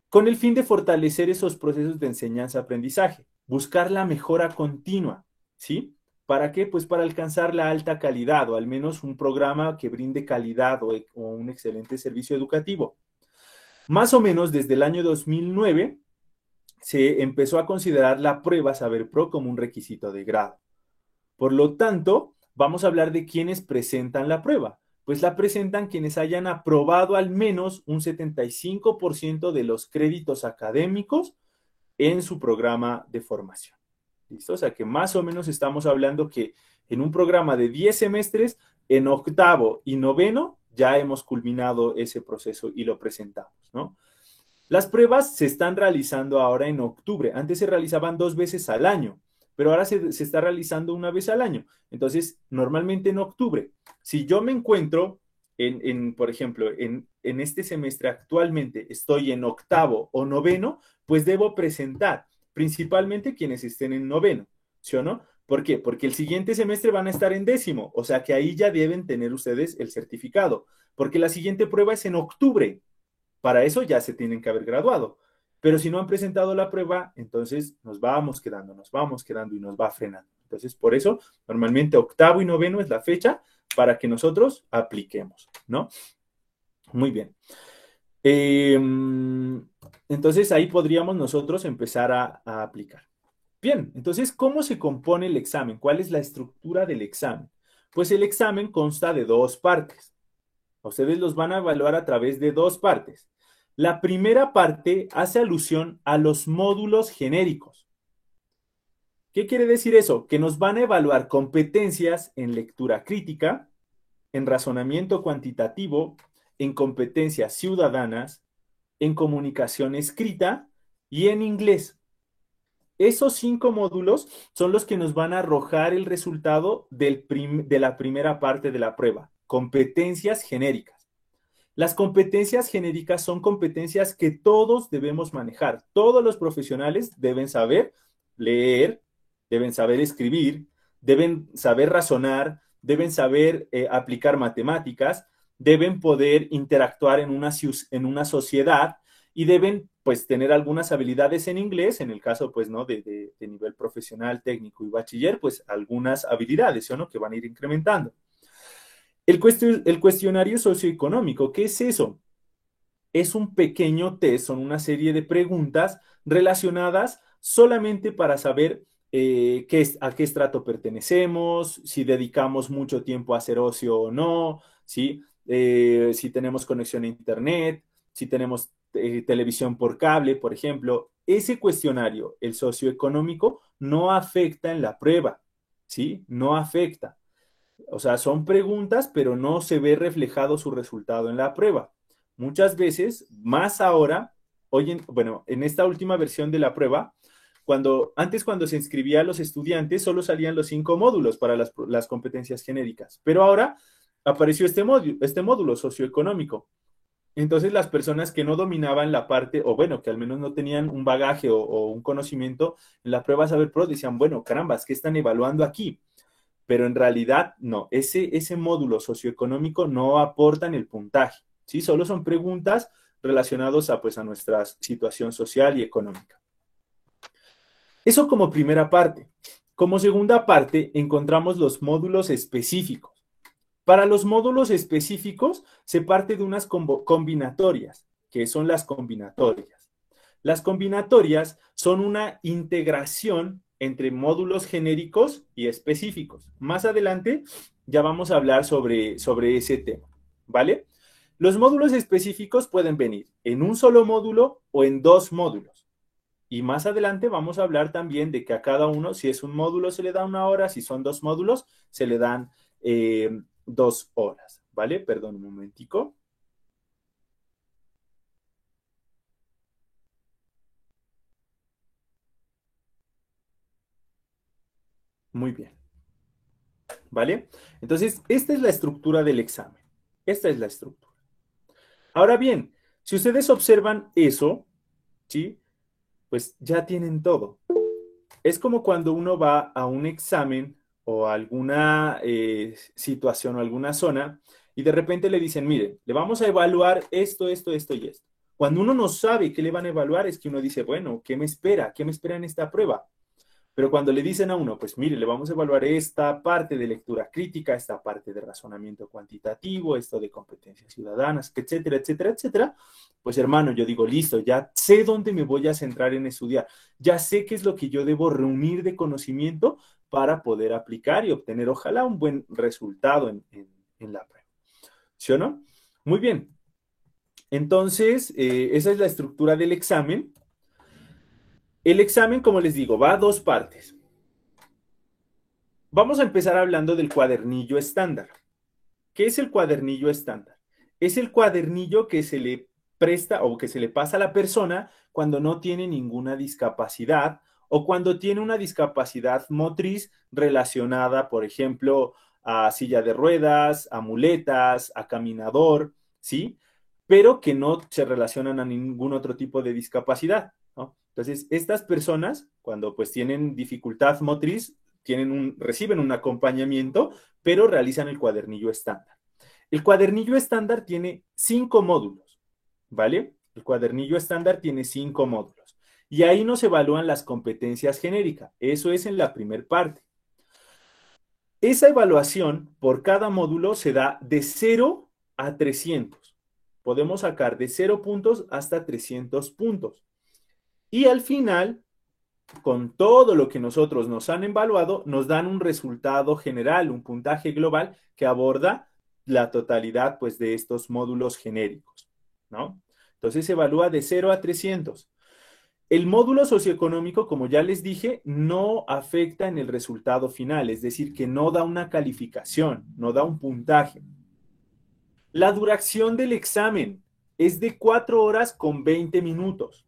con el fin de fortalecer esos procesos de enseñanza-aprendizaje, buscar la mejora continua, ¿sí? ¿Para qué? Pues para alcanzar la alta calidad, o al menos un programa que brinde calidad o un excelente servicio educativo. Más o menos desde el año 2009 se empezó a considerar la prueba Saber Pro como un requisito de grado. Por lo tanto, vamos a hablar de quienes presentan la prueba. Pues la presentan quienes hayan aprobado al menos un 75% de los créditos académicos en su programa de formación. ¿Listo? O sea que más o menos estamos hablando que en un programa de 10 semestres, en octavo y noveno, ya hemos culminado ese proceso y lo presentamos, ¿no? Las pruebas se están realizando ahora en octubre. Antes se realizaban 2 veces al año, pero ahora se está realizando una vez al año. Entonces, normalmente en octubre. Si yo me encuentro, por ejemplo, en este semestre actualmente estoy en octavo o noveno, pues debo presentar, principalmente quienes estén en noveno, ¿sí o no? ¿Por qué? Porque el siguiente semestre van a estar en décimo, o sea que ahí ya deben tener ustedes el certificado, porque la siguiente prueba es en octubre. Para eso ya se tienen que haber graduado. Pero si no han presentado la prueba, entonces nos vamos quedando y nos va frenando. Entonces, por eso, normalmente octavo y noveno es la fecha para que nosotros apliquemos, ¿no? Muy bien. Entonces, ahí podríamos nosotros empezar a aplicar. Bien, entonces, ¿cómo se compone el examen? ¿Cuál es la estructura del examen? Pues el examen consta de 2 partes. Ustedes los van a evaluar a través de 2 partes. La primera parte hace alusión a los módulos genéricos. ¿Qué quiere decir eso? Que nos van a evaluar competencias en lectura crítica, en razonamiento cuantitativo, en competencias ciudadanas, en comunicación escrita y en inglés. Esos 5 módulos son los que nos van a arrojar el resultado de la primera parte de la prueba, competencias genéricas. Las competencias genéricas son competencias que todos debemos manejar. Todos los profesionales deben saber leer, deben saber escribir, deben saber razonar, deben saber aplicar matemáticas, deben poder interactuar en una sociedad y deben, pues, tener algunas habilidades en inglés, en el caso, pues, ¿no? de nivel profesional, técnico y bachiller, pues, algunas habilidades, ¿no? Que van a ir incrementando. El cuestionario socioeconómico, ¿qué es eso? Es un pequeño test, son una serie de preguntas relacionadas solamente para saber a qué estrato pertenecemos, si dedicamos mucho tiempo a hacer ocio o no, ¿sí? Si tenemos conexión a internet, si tenemos televisión por cable, por ejemplo. Ese cuestionario, el socioeconómico, no afecta en la prueba, ¿sí? No afecta. O sea, son preguntas, pero no se ve reflejado su resultado en la prueba. Muchas veces, más ahora, en esta última versión de la prueba, antes cuando se inscribía a los estudiantes, solo salían los 5 módulos para las competencias genéricas, pero ahora apareció este módulo socioeconómico. Entonces, las personas que no dominaban la parte, o bueno, que al menos no tenían un bagaje o un conocimiento en la prueba Saber Pro, decían, bueno, carambas, ¿qué están evaluando aquí? Pero en realidad no, ese módulo socioeconómico no aporta en el puntaje, ¿sí? Solo son preguntas relacionadas a nuestra situación social y económica. Eso como primera parte. Como segunda parte encontramos los módulos específicos. Para los módulos específicos se parte de unas combinatorias, que son las combinatorias. Las combinatorias son una integración entre módulos genéricos y específicos. Más adelante ya vamos a hablar sobre ese tema, ¿vale? Los módulos específicos pueden venir en un solo módulo o en 2 módulos. Y más adelante vamos a hablar también de que a cada uno, si es un módulo, se le da 1 hora, si son 2 módulos, se le dan 2 horas, ¿vale? Perdón un momentico. Muy bien, ¿vale? Entonces, esta es la estructura del examen. Esta es la estructura. Ahora bien, si ustedes observan eso, ¿sí? Pues ya tienen todo. Es como cuando uno va a un examen o a alguna situación o alguna zona y de repente le dicen, mire, le vamos a evaluar esto, esto, esto y esto. Cuando uno no sabe qué le van a evaluar es que uno dice, bueno, ¿qué me espera? ¿Qué me espera en esta prueba? Pero cuando le dicen a uno, pues mire, le vamos a evaluar esta parte de lectura crítica, esta parte de razonamiento cuantitativo, esto de competencias ciudadanas, etcétera, etcétera, etcétera, pues hermano, yo digo, listo, ya sé dónde me voy a centrar en estudiar, ya sé qué es lo que yo debo reunir de conocimiento para poder aplicar y obtener, ojalá, un buen resultado en la prueba. ¿Sí o no? Muy bien. Entonces, esa es la estructura del examen. El examen, como les digo, va a 2 partes. Vamos a empezar hablando del cuadernillo estándar. ¿Qué es el cuadernillo estándar? Es el cuadernillo que se le presta o que se le pasa a la persona cuando no tiene ninguna discapacidad o cuando tiene una discapacidad motriz relacionada, por ejemplo, a silla de ruedas, a muletas, a caminador, ¿sí? Pero que no se relacionan a ningún otro tipo de discapacidad, ¿no? Entonces, estas personas, cuando pues tienen dificultad motriz, reciben un acompañamiento, pero realizan el cuadernillo estándar. El cuadernillo estándar tiene 5 módulos, ¿vale? El cuadernillo estándar tiene 5 módulos. Y ahí nos evalúan las competencias genéricas. Eso es en la primer parte. Esa evaluación por cada módulo se da de 0 a 300. Podemos sacar de 0 puntos hasta 300 puntos. Y al final, con todo lo que nosotros nos han evaluado, nos dan un resultado general, un puntaje global que aborda la totalidad, pues, de estos módulos genéricos, ¿no? Entonces se evalúa de 0 a 300. El módulo socioeconómico, como ya les dije, no afecta en el resultado final, es decir, que no da una calificación, no da un puntaje. La duración del examen es de 4 horas con 20 minutos.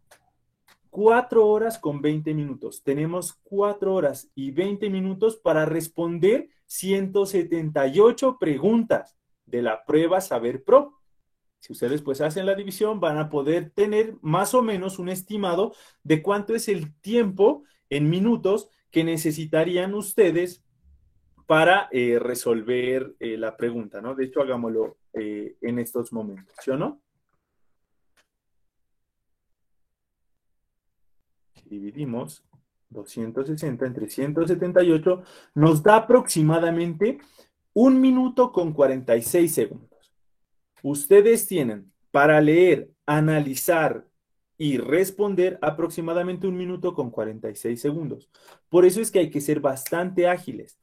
4 horas con 20 minutos. Tenemos 4 horas y 20 minutos para responder 178 preguntas de la prueba Saber Pro. Si ustedes pues hacen la división, van a poder tener más o menos un estimado de cuánto es el tiempo en minutos que necesitarían ustedes para resolver la pregunta, ¿no? De hecho, hagámoslo en estos momentos, ¿sí o no? Dividimos 260 entre 178, nos da aproximadamente 1 minuto con 46 segundos. Ustedes tienen para leer, analizar y responder aproximadamente 1 minuto con 46 segundos. Por eso es que hay que ser bastante ágiles.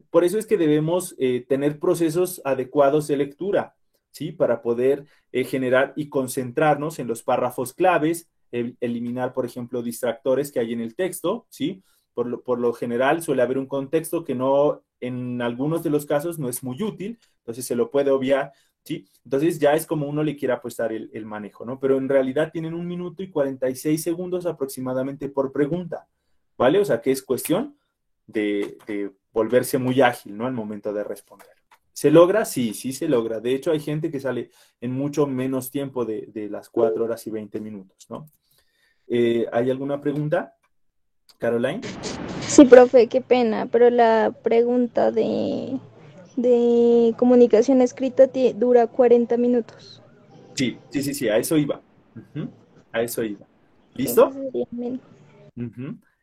Por eso es que debemos tener procesos adecuados de lectura, ¿sí? Para poder generar y concentrarnos en los párrafos claves, eliminar, por ejemplo, distractores que hay en el texto, ¿sí? Por lo general suele haber un contexto que no, en algunos de los casos, no es muy útil, entonces se lo puede obviar, ¿sí? Entonces ya es como uno le quiera apostar el manejo, ¿no? Pero en realidad tienen 1 minuto y 46 segundos aproximadamente por pregunta, ¿vale? O sea que es cuestión de volverse muy ágil, ¿no? Al momento de responder. ¿Se logra? Sí, sí se logra. De hecho, hay gente que sale en mucho menos tiempo de las 4 horas y 20 minutos, ¿no? ¿Hay alguna pregunta, Caroline? Sí, profe, qué pena, pero la pregunta de comunicación escrita dura 40 minutos. Sí, sí, sí, sí, a eso iba. A eso iba. Sí, ¿Listo? entonces sería menos.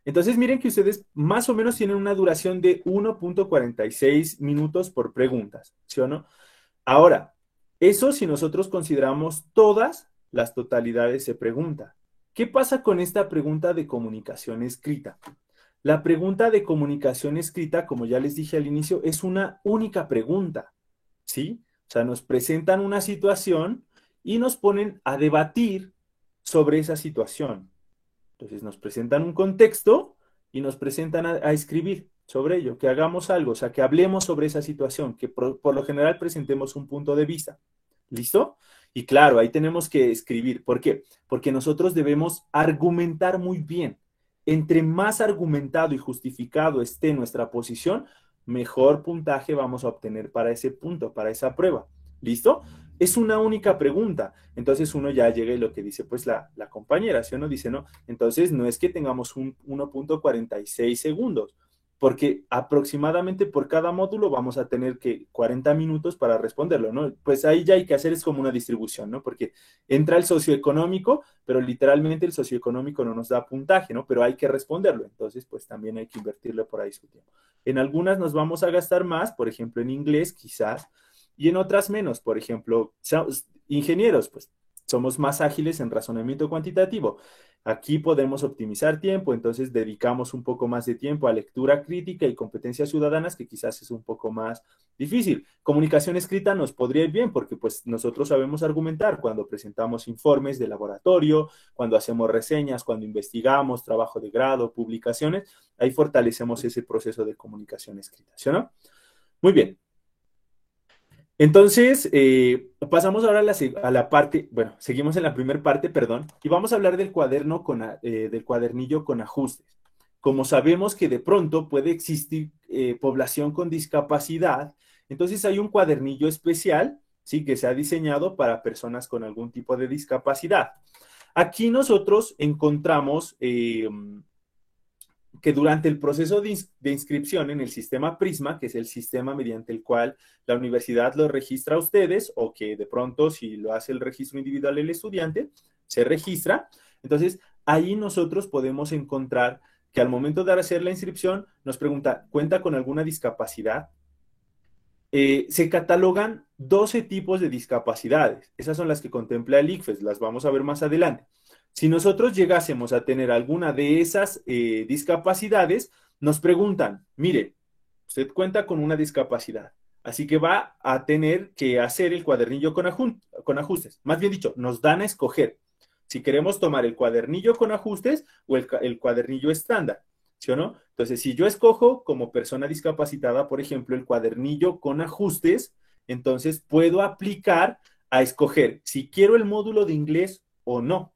Entonces, miren que ustedes más o menos tienen una duración de 1.46 minutos por preguntas, ¿sí o no? Ahora, eso si nosotros consideramos todas las totalidades de pregunta. ¿Qué pasa con esta pregunta de comunicación escrita? La pregunta de comunicación escrita, como ya les dije al inicio, es una única pregunta, ¿sí? O sea, nos presentan una situación y nos ponen a debatir sobre esa situación. Entonces nos presentan un contexto y nos presentan a escribir sobre ello, que hagamos algo, o sea, que hablemos sobre esa situación, que por lo general presentemos un punto de vista. ¿Listo? Y claro, ahí tenemos que escribir. ¿Por qué? Porque nosotros debemos argumentar muy bien. Entre más argumentado y justificado esté nuestra posición, mejor puntaje vamos a obtener para ese punto, para esa prueba. ¿Listo? Es una única pregunta. Entonces uno ya llega y lo que dice pues la compañera, ¿sí o no? Dice, no, entonces no es que tengamos un 1.46 segundos, porque aproximadamente por cada módulo vamos a tener que 40 minutos para responderlo, ¿no? Pues ahí ya hay que hacer es como una distribución, ¿no? Porque entra el socioeconómico, pero literalmente el socioeconómico no nos da puntaje, ¿no? Pero hay que responderlo, entonces pues también hay que invertirle por ahí su tiempo. En algunas nos vamos a gastar más, por ejemplo en inglés quizás, y en otras menos, por ejemplo, ingenieros, pues somos más ágiles en razonamiento cuantitativo. Aquí podemos optimizar tiempo, entonces dedicamos un poco más de tiempo a lectura crítica y competencias ciudadanas, que quizás es un poco más difícil. Comunicación escrita nos podría ir bien, porque pues nosotros sabemos argumentar cuando presentamos informes de laboratorio, cuando hacemos reseñas, cuando investigamos, trabajo de grado, publicaciones, ahí fortalecemos ese proceso de comunicación escrita, ¿sí o no? Muy bien. Entonces, pasamos ahora a la parte, bueno, seguimos en la primera parte, perdón, y vamos a hablar del del cuadernillo con ajustes. Como sabemos que de pronto puede existir población con discapacidad, entonces hay un cuadernillo especial, sí, que se ha diseñado para personas con algún tipo de discapacidad. Aquí nosotros encontramos que durante el proceso de inscripción en el sistema Prisma, que es el sistema mediante el cual la universidad los registra a ustedes, o que de pronto si lo hace el registro individual el estudiante, se registra. Entonces, ahí nosotros podemos encontrar que al momento de hacer la inscripción nos pregunta, ¿cuenta con alguna discapacidad? Se catalogan 12 tipos de discapacidades. Esas son las que contempla el ICFES, las vamos a ver más adelante. Si nosotros llegásemos a tener alguna de esas discapacidades, nos preguntan, mire, usted cuenta con una discapacidad, así que va a tener que hacer el cuadernillo con ajustes. Más bien dicho, nos dan a escoger si queremos tomar el cuadernillo con ajustes o el cuadernillo estándar, ¿sí o no? Entonces, si yo escojo como persona discapacitada, por ejemplo, el cuadernillo con ajustes, entonces puedo aplicar a escoger si quiero el módulo de inglés o no.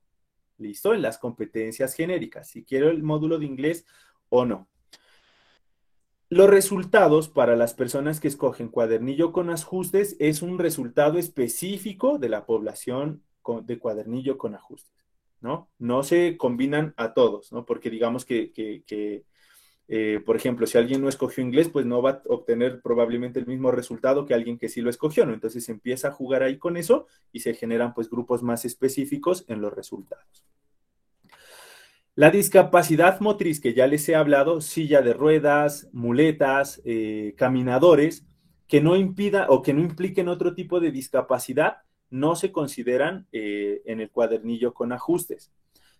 ¿Listo? En las competencias genéricas, si quiero el módulo de inglés o no. Los resultados para las personas que escogen cuadernillo con ajustes es un resultado específico de la población de cuadernillo con ajustes, ¿no? No se combinan a todos, ¿no? Porque digamos por ejemplo, si alguien no escogió inglés, pues no va a obtener probablemente el mismo resultado que alguien que sí lo escogió, ¿no? Entonces se empieza a jugar ahí con eso y se generan pues grupos más específicos en los resultados. La discapacidad motriz que ya les he hablado, silla de ruedas, muletas, caminadores, que no impida o que no impliquen otro tipo de discapacidad, no se consideran en el cuadernillo con ajustes.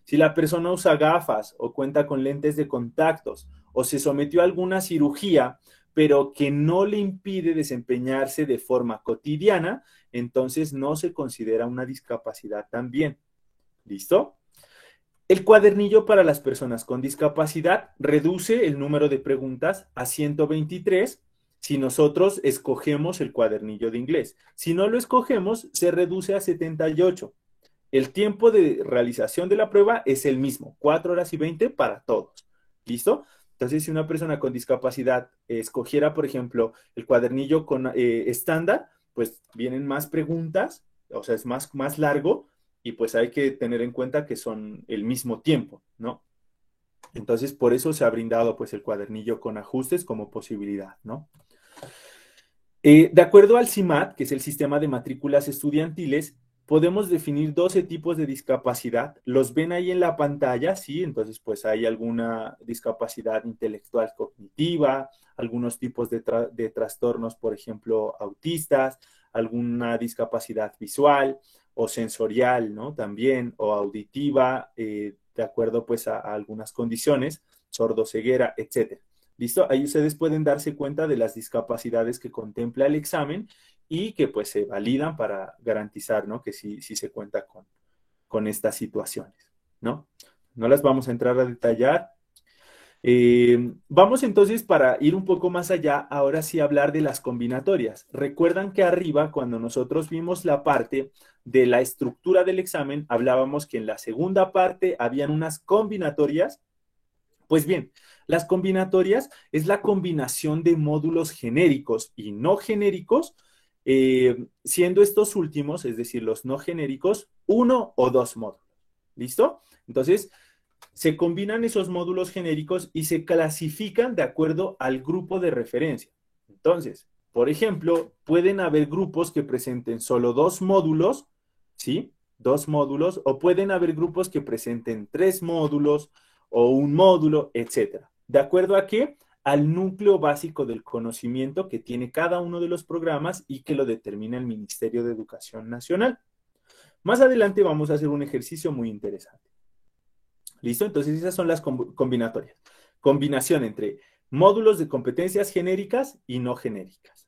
Si la persona usa gafas o cuenta con lentes de contactos o se sometió a alguna cirugía, pero que no le impide desempeñarse de forma cotidiana, entonces no se considera una discapacidad también. ¿Listo? El cuadernillo para las personas con discapacidad reduce el número de preguntas a 123 si nosotros escogemos el cuadernillo de inglés. Si no lo escogemos, se reduce a 78. El tiempo de realización de la prueba es el mismo, 4 horas y 20 para todos. ¿Listo? Entonces, si una persona con discapacidad escogiera, por ejemplo, el cuadernillo con estándar, pues vienen más preguntas, o sea, es más largo, y pues hay que tener en cuenta que son el mismo tiempo, ¿no? Entonces, por eso se ha brindado pues el cuadernillo con ajustes como posibilidad, ¿no? De acuerdo al CIMAD, que es el Sistema de Matrículas Estudiantiles, podemos definir 12 tipos de discapacidad. Los ven ahí en la pantalla, ¿sí? Entonces, pues hay alguna discapacidad intelectual cognitiva, algunos tipos de trastornos, por ejemplo, autistas, alguna discapacidad visual o sensorial, ¿no? También, o auditiva, de acuerdo pues a algunas condiciones, sordoceguera, etcétera. ¿Listo? Ahí ustedes pueden darse cuenta de las discapacidades que contempla el examen y que pues se validan para garantizar, ¿no? Que sí se cuenta con estas situaciones, ¿no? no las vamos a entrar a detallar. Vamos entonces, para ir un poco más allá, ahora sí hablar de las combinatorias. Recuerdan que arriba, cuando nosotros vimos la parte de la estructura del examen, hablábamos que en la segunda parte habían unas combinatorias. Pues bien, las combinatorias es la combinación de módulos genéricos y no genéricos, siendo estos últimos, es decir, los no genéricos, uno o dos módulos. ¿Listo? Entonces, se combinan esos módulos genéricos y se clasifican de acuerdo al grupo de referencia. Entonces, por ejemplo, pueden haber grupos que presenten solo dos módulos, ¿sí? Dos módulos, o pueden haber grupos que presenten tres módulos o un módulo, etcétera. ¿De acuerdo a qué? Al núcleo básico del conocimiento que tiene cada uno de los programas y que lo determina el Ministerio de Educación Nacional. Más adelante vamos a hacer un ejercicio muy interesante. ¿Listo? Entonces esas son las combinatorias. Combinación entre módulos de competencias genéricas y no genéricas.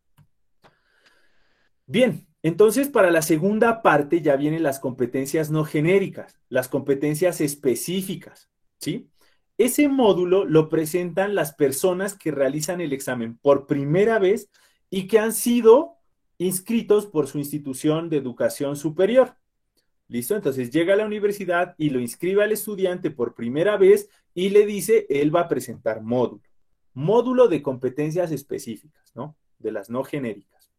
Bien, entonces para la segunda parte ya vienen las competencias no genéricas, las competencias específicas, ¿sí? Ese módulo lo presentan las personas que realizan el examen por primera vez y que han sido inscritos por su institución de educación superior. ¿Listo? Entonces llega a la universidad y lo inscribe al estudiante por primera vez y le dice, él va a presentar módulo. Módulo de competencias específicas, ¿no? De las no genéricas.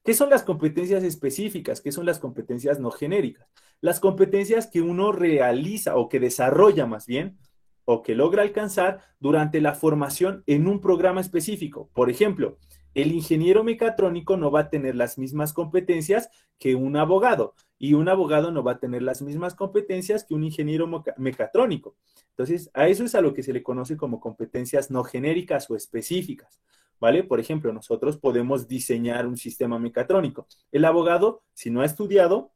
¿Qué son las competencias específicas? ¿Qué son las competencias no genéricas? Las competencias que uno realiza o que desarrolla más bien, o que logra alcanzar durante la formación en un programa específico. Por ejemplo, el ingeniero mecatrónico no va a tener las mismas competencias que un abogado, y un abogado no va a tener las mismas competencias que un ingeniero mecatrónico. Entonces, a eso es a lo que se le conoce como competencias no genéricas o específicas, ¿vale? Por ejemplo, nosotros podemos diseñar un sistema mecatrónico. El abogado, si no ha estudiado,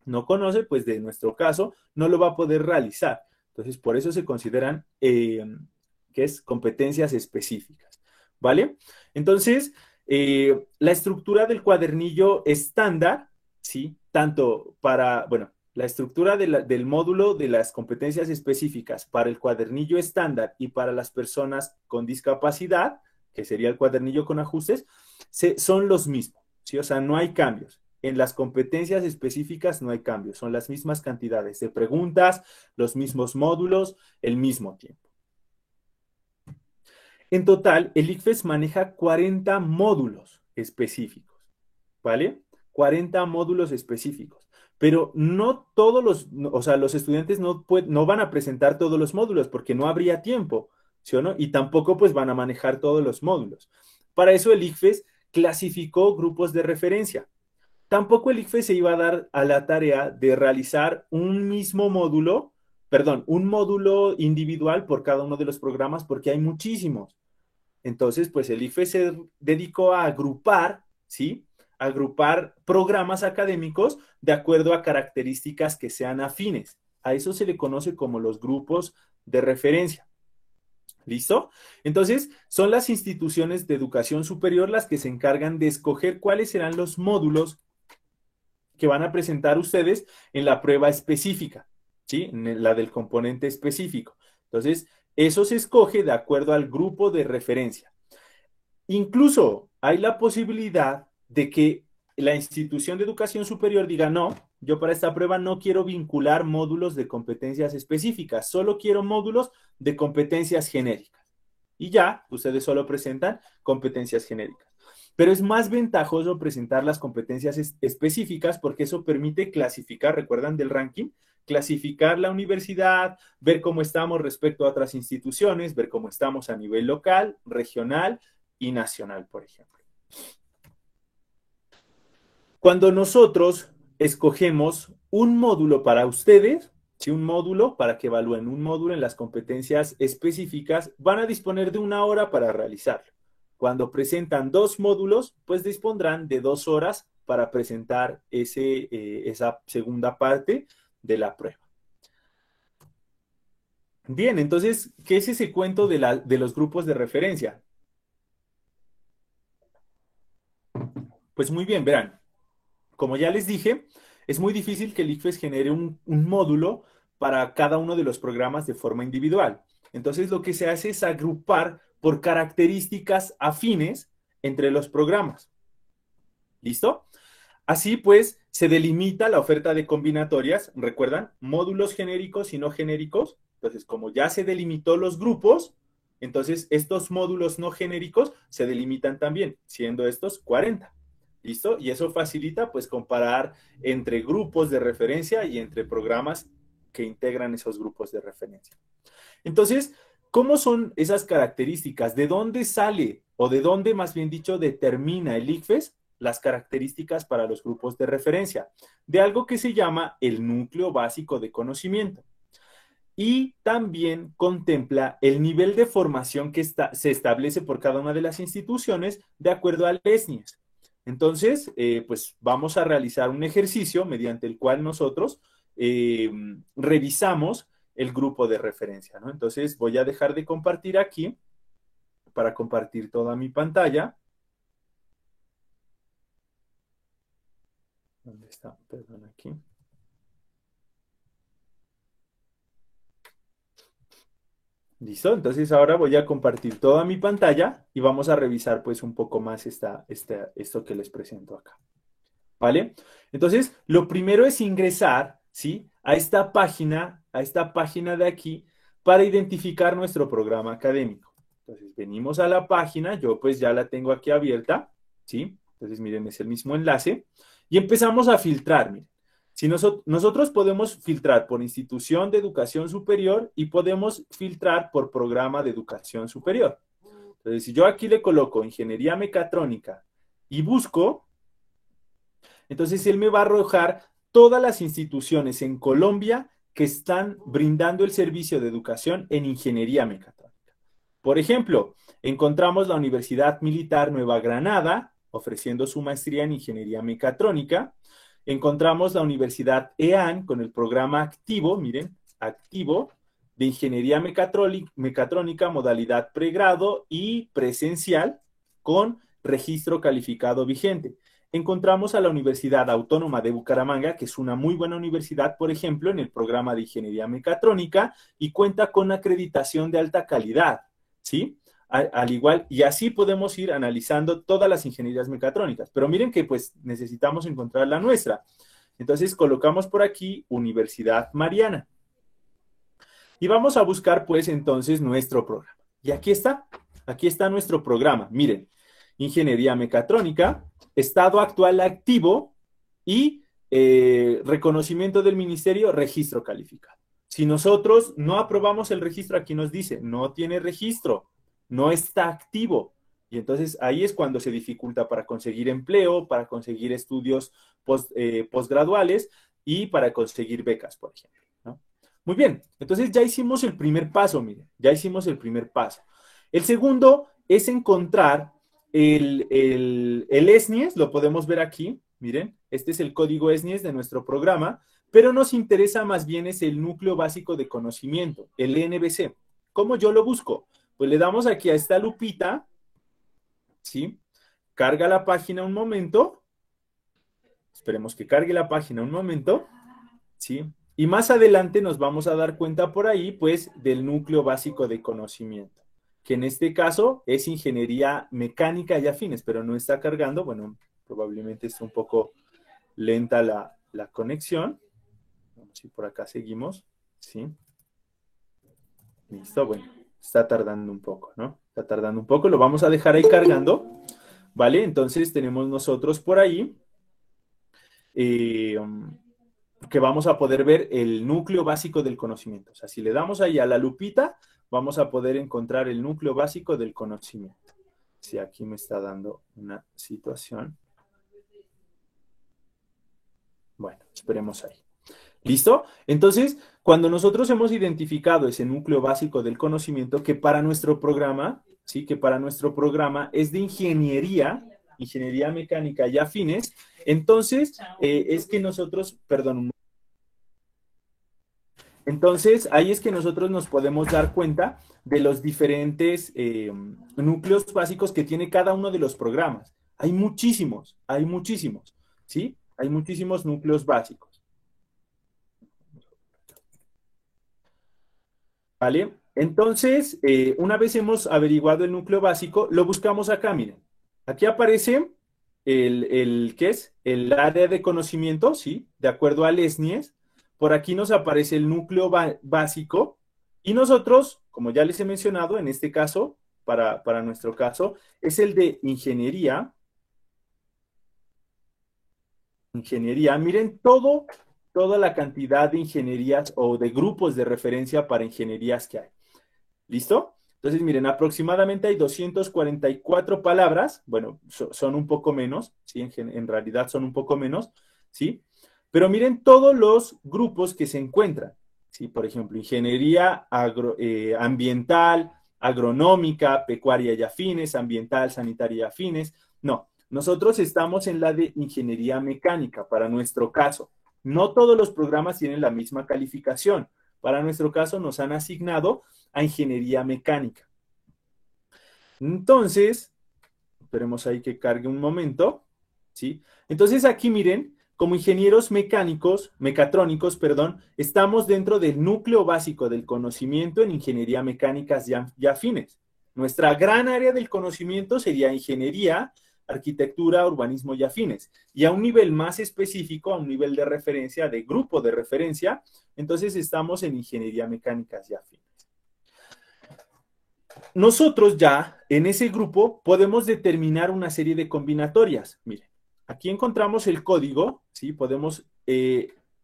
no conoce, pues de nuestro caso, no lo va a poder realizar. Entonces, por eso se consideran que es competencias específicas, ¿vale? Entonces, la estructura del cuadernillo estándar, ¿sí? Tanto para, bueno, la estructura del módulo de las competencias específicas para el cuadernillo estándar y para las personas con discapacidad, que sería el cuadernillo con ajustes, son los mismos, ¿sí? O sea, no hay cambios. En las competencias específicas no hay cambios, son las mismas cantidades de preguntas, los mismos módulos, el mismo tiempo. En total, el ICFES maneja 40 módulos específicos, ¿vale? 40 módulos específicos, pero no todos los estudiantes no van a presentar todos los módulos porque no habría tiempo, ¿sí o no? Y tampoco pues van a manejar todos los módulos. Para eso el ICFES clasificó grupos de referencia. Tampoco el ICFES se iba a dar a la tarea de realizar un módulo individual por cada uno de los programas porque hay muchísimos. Entonces, pues el ICFES se dedicó a agrupar, ¿sí? Agrupar programas académicos de acuerdo a características que sean afines. A eso se le conoce como los grupos de referencia. ¿Listo? Entonces, son las instituciones de educación superior las que se encargan de escoger cuáles serán los módulos que van a presentar ustedes en la prueba específica, ¿sí? En la del componente específico. Entonces, eso se escoge de acuerdo al grupo de referencia. Incluso hay la posibilidad de que la institución de educación superior diga, no, yo para esta prueba no quiero vincular módulos de competencias específicas, solo quiero módulos de competencias genéricas. Y ya, ustedes solo presentan competencias genéricas. Pero es más ventajoso presentar las competencias específicas porque eso permite clasificar, ¿recuerdan del ranking? Clasificar la universidad, ver cómo estamos respecto a otras instituciones, ver cómo estamos a nivel local, regional y nacional, por ejemplo. Cuando nosotros escogemos un módulo para ustedes, ¿sí? Un módulo para que evalúen un módulo en las competencias específicas, van a disponer de 1 hora para realizarlo. Cuando presentan 2 módulos, pues dispondrán de 2 horas para presentar esa segunda parte de la prueba. Bien, entonces, ¿qué es ese cuento de los grupos de referencia? Pues muy bien, verán. Como ya les dije, es muy difícil que el ICFES genere un módulo para cada uno de los programas de forma individual. Entonces, lo que se hace es agrupar por características afines entre los programas. ¿Listo? Así pues, se delimita la oferta de combinatorias, ¿recuerdan? Módulos genéricos y no genéricos. Entonces, como ya se delimitó los grupos, entonces estos módulos no genéricos se delimitan también, siendo estos 40. ¿Listo? Y eso facilita, pues, comparar entre grupos de referencia y entre programas que integran esos grupos de referencia. Entonces, ¿cómo son esas características? ¿De dónde sale, o de dónde, más bien dicho, determina el ICFES las características para los grupos de referencia? De algo que se llama el núcleo básico de conocimiento. Y también contempla el nivel de formación que se establece por cada una de las instituciones de acuerdo al ESNIES. Entonces, pues vamos a realizar un ejercicio mediante el cual nosotros revisamos el grupo de referencia, ¿no? Entonces, voy a dejar de compartir aquí para compartir toda mi pantalla. ¿Dónde está? Perdón, aquí. ¿Listo? Entonces ahora voy a compartir toda mi pantalla y vamos a revisar pues un poco más esto que les presento acá. ¿Vale? Entonces, lo primero es ingresar, ¿sí? A esta página de aquí para identificar nuestro programa académico. Entonces, venimos a la página, yo pues ya la tengo aquí abierta, ¿sí? Entonces, miren, es el mismo enlace y empezamos a filtrar, miren. Si nosotros podemos filtrar por institución de educación superior y podemos filtrar por programa de educación superior. Entonces, si yo aquí le coloco ingeniería mecatrónica y busco, entonces él me va a arrojar todas las instituciones en Colombia que están brindando el servicio de educación en ingeniería mecatrónica. Por ejemplo, encontramos la Universidad Militar Nueva Granada, ofreciendo su maestría en ingeniería mecatrónica. Encontramos la Universidad EAN con el programa activo, miren, activo, de ingeniería mecatrónica, modalidad pregrado y presencial con registro calificado vigente. Encontramos a la Universidad Autónoma de Bucaramanga, que es una muy buena universidad, por ejemplo, en el programa de ingeniería mecatrónica y cuenta con acreditación de alta calidad, ¿sí? Al igual, y así podemos ir analizando todas las ingenierías mecatrónicas. Pero miren que pues necesitamos encontrar la nuestra. Entonces colocamos por aquí Universidad Mariana. Y vamos a buscar pues entonces nuestro programa. Y aquí está nuestro programa. Miren, ingeniería mecatrónica, estado actual activo y reconocimiento del ministerio, registro calificado. Si nosotros no aprobamos el registro, aquí nos dice, no tiene registro. No está activo. Y entonces ahí es cuando se dificulta para conseguir empleo, para conseguir estudios postgraduales y para conseguir becas, por ejemplo, ¿no? Muy bien, entonces ya hicimos el primer paso, miren, ya hicimos el primer paso. El segundo es encontrar el ESNIES, lo podemos ver aquí, miren, este es el código ESNIES de nuestro programa, pero nos interesa más bien es el núcleo básico de conocimiento, el NBC. ¿Cómo yo lo busco? Pues le damos aquí a esta lupita, ¿sí? Carga la página un momento. Esperemos que cargue la página un momento, ¿sí? Y más adelante nos vamos a dar cuenta por ahí, pues, del núcleo básico de conocimiento, que en este caso es ingeniería mecánica y afines, pero no está cargando. Bueno, probablemente está un poco lenta la conexión. Vamos a ir por acá, seguimos, ¿sí? Listo, bueno. Está tardando un poco, ¿no? Está tardando un poco, lo vamos a dejar ahí cargando, ¿vale? Entonces tenemos nosotros por ahí que vamos a poder ver el núcleo básico del conocimiento. O sea, si le damos ahí a la lupita, vamos a poder encontrar el núcleo básico del conocimiento. Si aquí me está dando una situación. Bueno, esperemos ahí. ¿Listo? Entonces, cuando nosotros hemos identificado ese núcleo básico del conocimiento, que para nuestro programa, ¿sí? Que para nuestro programa es de ingeniería mecánica y afines, entonces es que nosotros, perdón, entonces ahí es que nosotros nos podemos dar cuenta de los diferentes núcleos básicos que tiene cada uno de los programas. Hay muchísimos, ¿sí? Hay muchísimos núcleos básicos. ¿Vale? Entonces, una vez hemos averiguado el núcleo básico, lo buscamos acá, miren. Aquí aparece ¿qué es? El área de conocimiento, ¿sí? De acuerdo al SNIES. Por aquí nos aparece el núcleo básico y nosotros, como ya les he mencionado, en este caso, para nuestro caso, es el de ingeniería. Ingeniería, miren toda la cantidad de ingenierías o de grupos de referencia para ingenierías que hay. ¿Listo? Entonces, miren, aproximadamente hay 244 palabras, bueno, son un poco menos, ¿sí? En realidad son un poco menos, ¿sí? Pero miren todos los grupos que se encuentran, ¿sí? Por ejemplo, ingeniería ambiental, agronómica, pecuaria y afines, ambiental, sanitaria y afines. No, nosotros estamos en la de ingeniería mecánica, para nuestro caso. No todos los programas tienen la misma calificación. Para nuestro caso nos han asignado a ingeniería mecánica. Entonces, esperemos ahí que cargue un momento, ¿sí? Entonces aquí miren, como ingenieros mecatrónicos, perdón, estamos dentro del núcleo básico del conocimiento en ingeniería mecánicas y afines. Nuestra gran área del conocimiento sería ingeniería, arquitectura, urbanismo y afines. Y a un nivel más específico, a un nivel de referencia, de grupo de referencia, entonces estamos en ingeniería mecánicas y afines. Nosotros ya en ese grupo podemos determinar una serie de combinatorias. Miren, aquí encontramos el código, ¿sí? Podemos,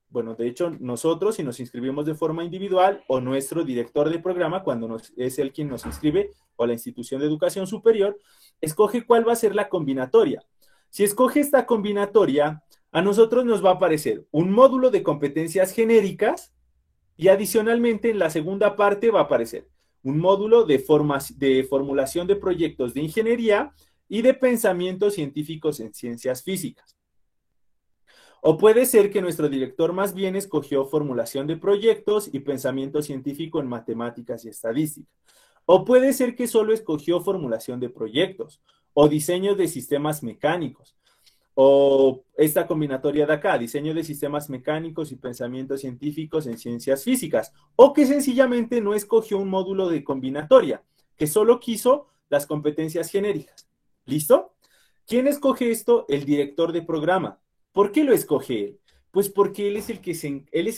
bueno, de hecho, nosotros si nos inscribimos de forma individual o nuestro director de programa, cuando es él quien nos inscribe, o la institución de educación superior, escoge cuál va a ser la combinatoria. Si escoge esta combinatoria, a nosotros nos va a aparecer un módulo de competencias genéricas y adicionalmente en la segunda parte va a aparecer un módulo de formulación de proyectos de ingeniería y de pensamientos científicos en ciencias físicas. O puede ser que nuestro director más bien escogió formulación de proyectos y pensamiento científico en matemáticas y estadística. O puede ser que solo escogió formulación de proyectos o diseño de sistemas mecánicos. O esta combinatoria de acá, diseño de sistemas mecánicos y pensamientos científicos en ciencias físicas. O que sencillamente no escogió un módulo de combinatoria, que solo quiso las competencias genéricas. ¿Listo? ¿Quién escoge esto? El director de programa. ¿Por qué lo escoge él? Pues porque él es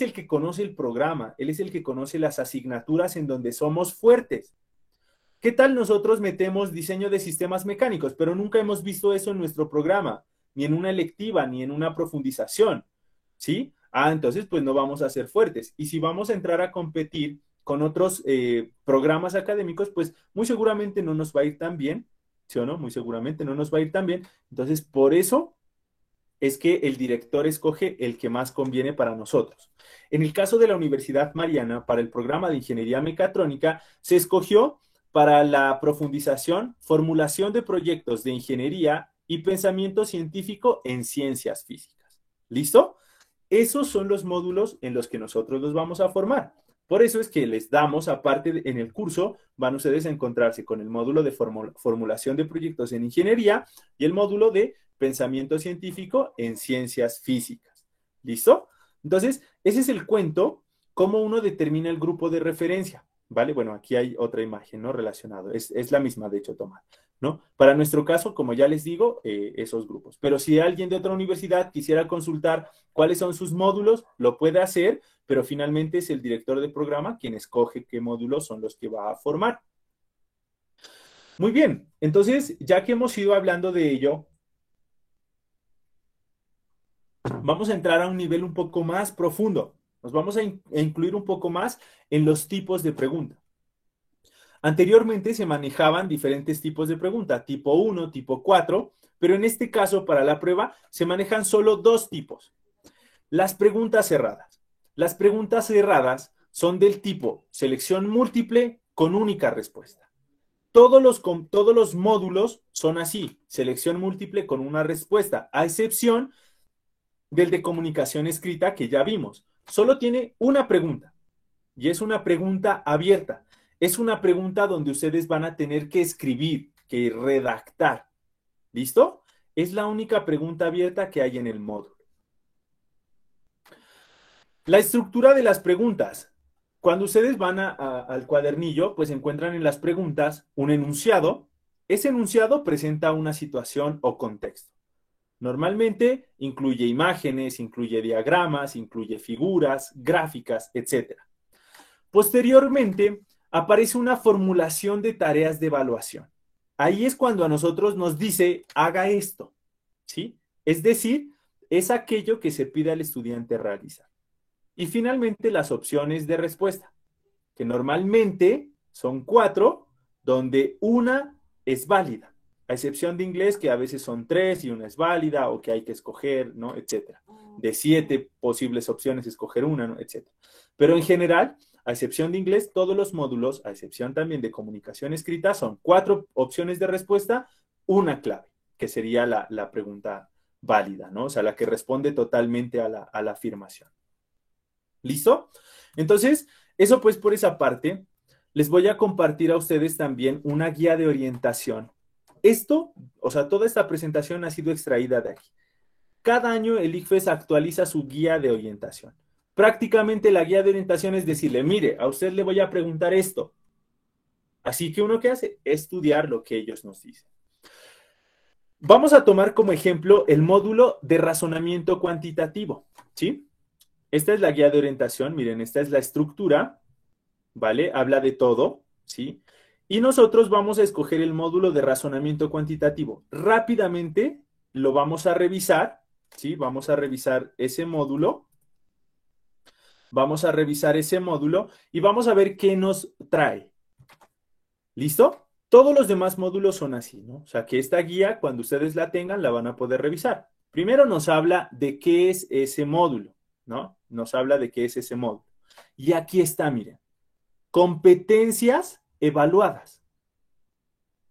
el que conoce el programa, él es el que conoce las asignaturas en donde somos fuertes. ¿Qué tal nosotros metemos diseño de sistemas mecánicos, pero nunca hemos visto eso en nuestro programa? Ni en una electiva, ni en una profundización, ¿sí? Entonces pues no vamos a ser fuertes. Y si vamos a entrar a competir con otros programas académicos, pues muy seguramente no nos va a ir tan bien, ¿sí o no? Muy seguramente no nos va a ir tan bien. Entonces, por eso es que el director escoge el que más conviene para nosotros. En el caso de la Universidad Mariana, para el programa de Ingeniería Mecatrónica, se escogió para la profundización, formulación de proyectos de ingeniería y pensamiento científico en ciencias físicas. ¿Listo? Esos son los módulos en los que nosotros los vamos a formar. Por eso es que les damos, aparte en el curso, van ustedes a encontrarse con el módulo de formulación de proyectos en ingeniería y el módulo de pensamiento científico en ciencias físicas. ¿Listo? Entonces, ese es el cuento, cómo uno determina el grupo de referencia. ¿Vale? Bueno, aquí hay otra imagen, ¿no? Relacionado. Es la misma, de hecho, Tomás, ¿no? Para nuestro caso, como ya les digo, esos grupos. Pero si alguien de otra universidad quisiera consultar cuáles son sus módulos, lo puede hacer, pero finalmente es el director de programa quien escoge qué módulos son los que va a formar. Muy bien, entonces, ya que hemos ido hablando de ello, vamos a entrar a un nivel un poco más profundo. Nos vamos a incluir un poco más en los tipos de pregunta. Anteriormente se manejaban diferentes tipos de pregunta, tipo 1, tipo 4, pero en este caso para la prueba se manejan solo dos tipos. Las preguntas cerradas. Las preguntas cerradas son del tipo selección múltiple con única respuesta. Todos los módulos son así, selección múltiple con una respuesta, a excepción del de comunicación escrita que ya vimos. Solo tiene una pregunta y es una pregunta abierta. Es una pregunta donde ustedes van a tener que escribir, que redactar. ¿Listo? Es la única pregunta abierta que hay en el módulo. La estructura de las preguntas. cuando ustedes van al cuadernillo, pues encuentran en las preguntas un enunciado. Ese enunciado presenta una situación o contexto. Normalmente incluye imágenes, incluye diagramas, incluye figuras, gráficas, etc. Posteriormente, aparece una formulación de tareas de evaluación. Ahí es cuando a nosotros nos dice, haga esto, ¿sí? Es decir, es aquello que se pide al estudiante realizar. Y finalmente, las opciones de respuesta, que normalmente son 4, donde una es válida, a excepción de inglés, que a veces son 3 y una es válida, o que hay que escoger, ¿no? Etcétera. De 7 posibles opciones, escoger una, ¿no? Etcétera. Pero en general, a excepción de inglés, todos los módulos, a excepción también de comunicación escrita, son 4 opciones de respuesta, una clave, que sería la pregunta válida, ¿no? O sea, la que responde totalmente a la afirmación. ¿Listo? Entonces, eso pues por esa parte, les voy a compartir a ustedes también una guía de orientación. Esto, o sea, toda esta presentación ha sido extraída de aquí. Cada año el ICFES actualiza su guía de orientación. Prácticamente la guía de orientación es decirle, mire, a usted le voy a preguntar esto. Así que uno que hace, estudiar lo que ellos nos dicen. Vamos a tomar como ejemplo el módulo de razonamiento cuantitativo, ¿sí? Esta es la guía de orientación, miren, esta es la estructura, ¿vale? Habla de todo, ¿sí? Y nosotros vamos a escoger el módulo de razonamiento cuantitativo. Rápidamente lo vamos a revisar, ¿sí? Vamos a revisar ese módulo. Vamos a revisar ese módulo y vamos a ver qué nos trae. ¿Listo? Todos los demás módulos son así, ¿no? O sea, que esta guía, cuando ustedes la tengan, la van a poder revisar. Primero nos habla de qué es ese módulo, ¿no? Nos habla de qué es ese módulo. Y aquí está, miren. Competencias evaluadas.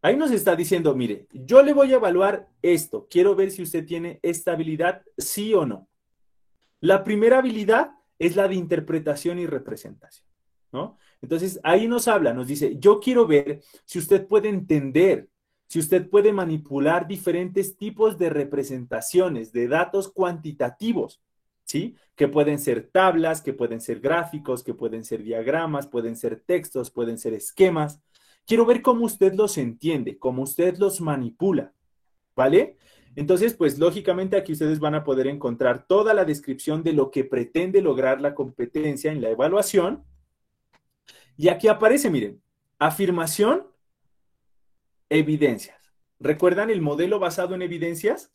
Ahí nos está diciendo, mire, yo le voy a evaluar esto. Quiero ver si usted tiene esta habilidad, sí o no. La primera habilidad es la de interpretación y representación, ¿no? Entonces, ahí nos habla, nos dice, yo quiero ver si usted puede entender, si usted puede manipular diferentes tipos de representaciones, de datos cuantitativos, ¿sí? Que pueden ser tablas, que pueden ser gráficos, que pueden ser diagramas, pueden ser textos, pueden ser esquemas. Quiero ver cómo usted los entiende, cómo usted los manipula, ¿vale? Entonces, pues lógicamente aquí ustedes van a poder encontrar toda la descripción de lo que pretende lograr la competencia en la evaluación. Y aquí aparece, miren, afirmación, evidencias. ¿Recuerdan el modelo basado en evidencias?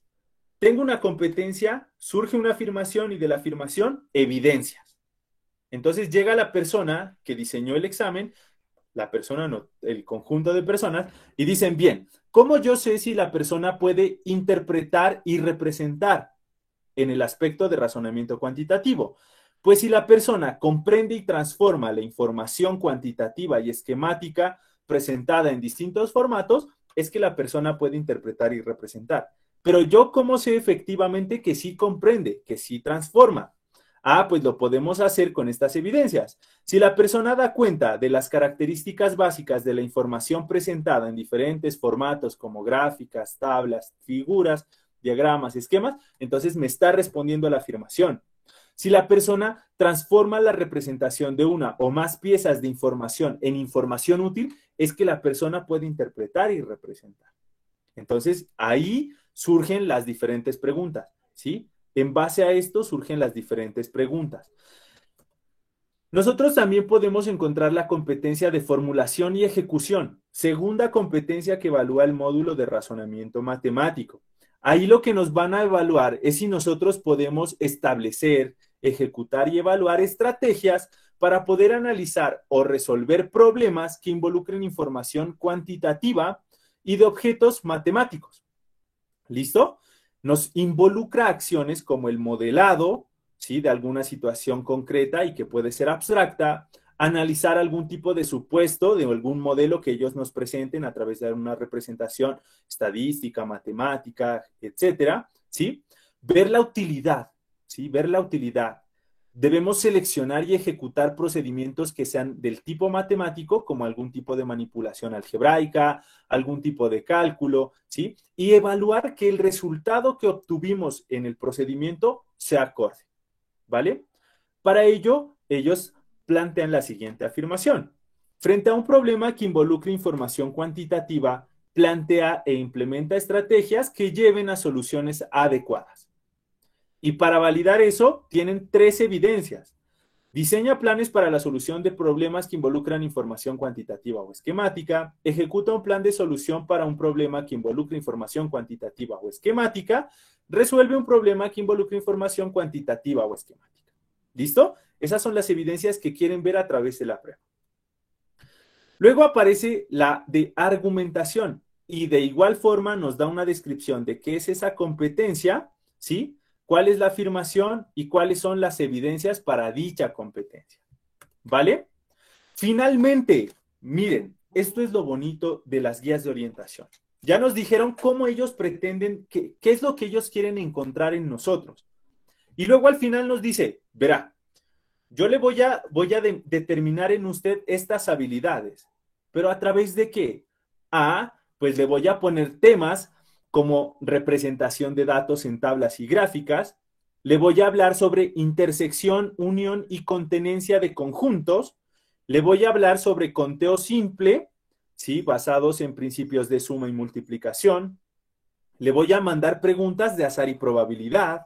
Tengo una competencia, surge una afirmación y de la afirmación, evidencias. Entonces llega la persona que diseñó el examen, la persona no, el conjunto de personas, y dicen, bien, ¿cómo yo sé si la persona puede interpretar y representar en el aspecto de razonamiento cuantitativo? Pues si la persona comprende y transforma la información cuantitativa y esquemática presentada en distintos formatos, es que la persona puede interpretar y representar. Pero yo, ¿cómo sé efectivamente que sí comprende, que sí transforma? Ah, pues lo podemos hacer con estas evidencias. Si la persona da cuenta de las características básicas de la información presentada en diferentes formatos como gráficas, tablas, figuras, diagramas, esquemas, entonces me está respondiendo a la afirmación. Si la persona transforma la representación de una o más piezas de información en información útil, es que la persona puede interpretar y representar. Entonces, ahí surgen las diferentes preguntas, ¿sí? En base a esto surgen las diferentes preguntas. Nosotros también podemos encontrar la competencia de formulación y ejecución, segunda competencia que evalúa el módulo de razonamiento matemático. Ahí lo que nos van a evaluar es si nosotros podemos establecer, ejecutar y evaluar estrategias para poder analizar o resolver problemas que involucren información cuantitativa y de objetos matemáticos. ¿Listo? Nos involucra acciones como el modelado, ¿sí? De alguna situación concreta y que puede ser abstracta, analizar algún tipo de supuesto de algún modelo que ellos nos presenten a través de una representación estadística, matemática, etcétera, ¿sí? Ver la utilidad, ¿sí? Ver la utilidad. Debemos seleccionar y ejecutar procedimientos que sean del tipo matemático, como algún tipo de manipulación algebraica, algún tipo de cálculo, ¿sí? Y evaluar que el resultado que obtuvimos en el procedimiento sea acorde, ¿vale? Para ello, ellos plantean la siguiente afirmación. Frente a un problema que involucre información cuantitativa, plantea e implementa estrategias que lleven a soluciones adecuadas. Y para validar eso, tienen 3 evidencias. Diseña planes para la solución de problemas que involucran información cuantitativa o esquemática. Ejecuta un plan de solución para un problema que involucre información cuantitativa o esquemática. Resuelve un problema que involucre información cuantitativa o esquemática. ¿Listo? Esas son las evidencias que quieren ver a través de la prueba. Luego aparece la de argumentación y de igual forma nos da una descripción de qué es esa competencia, ¿sí? ¿Cuál es la afirmación y cuáles son las evidencias para dicha competencia? ¿Vale? Finalmente, miren, esto es lo bonito de las guías de orientación. Ya nos dijeron cómo ellos pretenden, qué es lo que ellos quieren encontrar en nosotros. Y luego al final nos dice, verá, yo le voy a determinar en usted estas habilidades, pero ¿a través de qué? Pues le voy a poner temas como representación de datos en tablas y gráficas. Le voy a hablar sobre intersección, unión y contenencia de conjuntos. Le voy a hablar sobre conteo simple, ¿sí? Basados en principios de suma y multiplicación. Le voy a mandar preguntas de azar y probabilidad.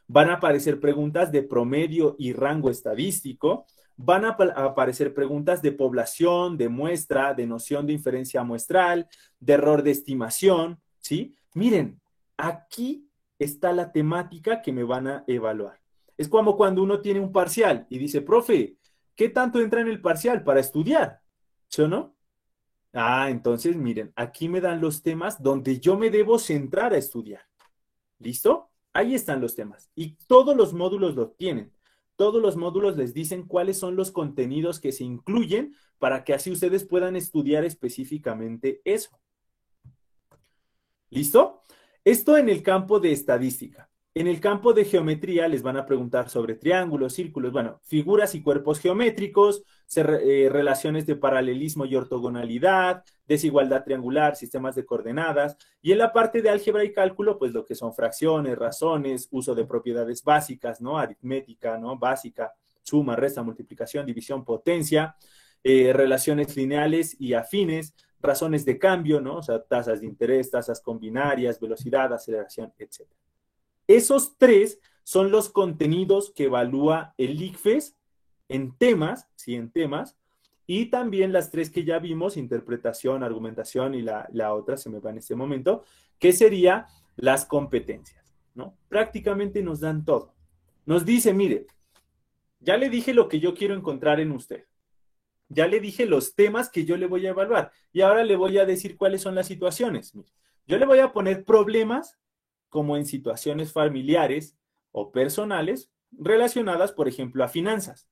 Van a aparecer preguntas de promedio y rango estadístico. Van a aparecer preguntas de población, de muestra, de noción de inferencia muestral, de error de estimación, ¿sí? Miren, aquí está la temática que me van a evaluar. Es como cuando uno tiene un parcial y dice, profe, ¿qué tanto entra en el parcial para estudiar? ¿Sí o no? Entonces, miren, aquí me dan los temas donde yo me debo centrar a estudiar. ¿Listo? Ahí están los temas. Y todos los módulos lo tienen. Todos los módulos les dicen cuáles son los contenidos que se incluyen para que así ustedes puedan estudiar específicamente eso. ¿Listo? Esto en el campo de estadística. En el campo de geometría les van a preguntar sobre triángulos, círculos, bueno, figuras y cuerpos geométricos, relaciones de paralelismo y ortogonalidad, desigualdad triangular, sistemas de coordenadas. Y en la parte de álgebra y cálculo, pues lo que son fracciones, razones, uso de propiedades básicas, ¿no? Aritmética, ¿no? Básica, suma, resta, multiplicación, división, potencia, relaciones lineales y afines, razones de cambio, ¿no? O sea, tasas de interés, tasas combinarias, velocidad, aceleración, etc. Esos 3 son los contenidos que evalúa el ICFES en temas, sí, en temas, y también las 3 que ya vimos, interpretación, argumentación y la otra se me va en este momento, que sería las competencias, ¿no? Prácticamente nos dan todo. Nos dice, mire, ya le dije lo que yo quiero encontrar en usted. Ya le dije los temas que yo le voy a evaluar y ahora le voy a decir cuáles son las situaciones. Mire, yo le voy a poner problemas como en situaciones familiares o personales relacionadas, por ejemplo, a finanzas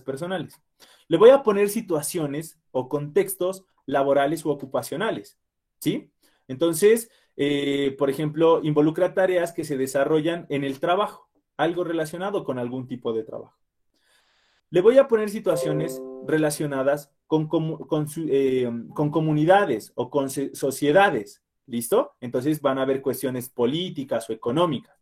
personales. Le voy a poner situaciones o contextos laborales u ocupacionales, ¿sí? Entonces, por ejemplo, involucra tareas que se desarrollan en el trabajo, algo relacionado con algún tipo de trabajo. Le voy a poner situaciones relacionadas con comunidades o con sociedades, ¿listo? Entonces van a haber cuestiones políticas o económicas.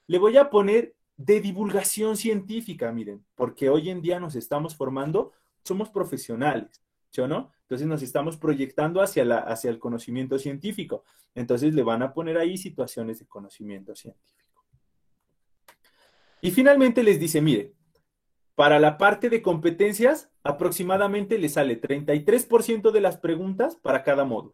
Le voy a poner de divulgación científica, miren, porque hoy en día nos estamos formando, somos profesionales, ¿sí o no? Entonces nos estamos proyectando hacia el conocimiento científico. Entonces le van a poner ahí situaciones de conocimiento científico. Y finalmente les dice, mire, para la parte de competencias, aproximadamente le sale 33% de las preguntas para cada módulo,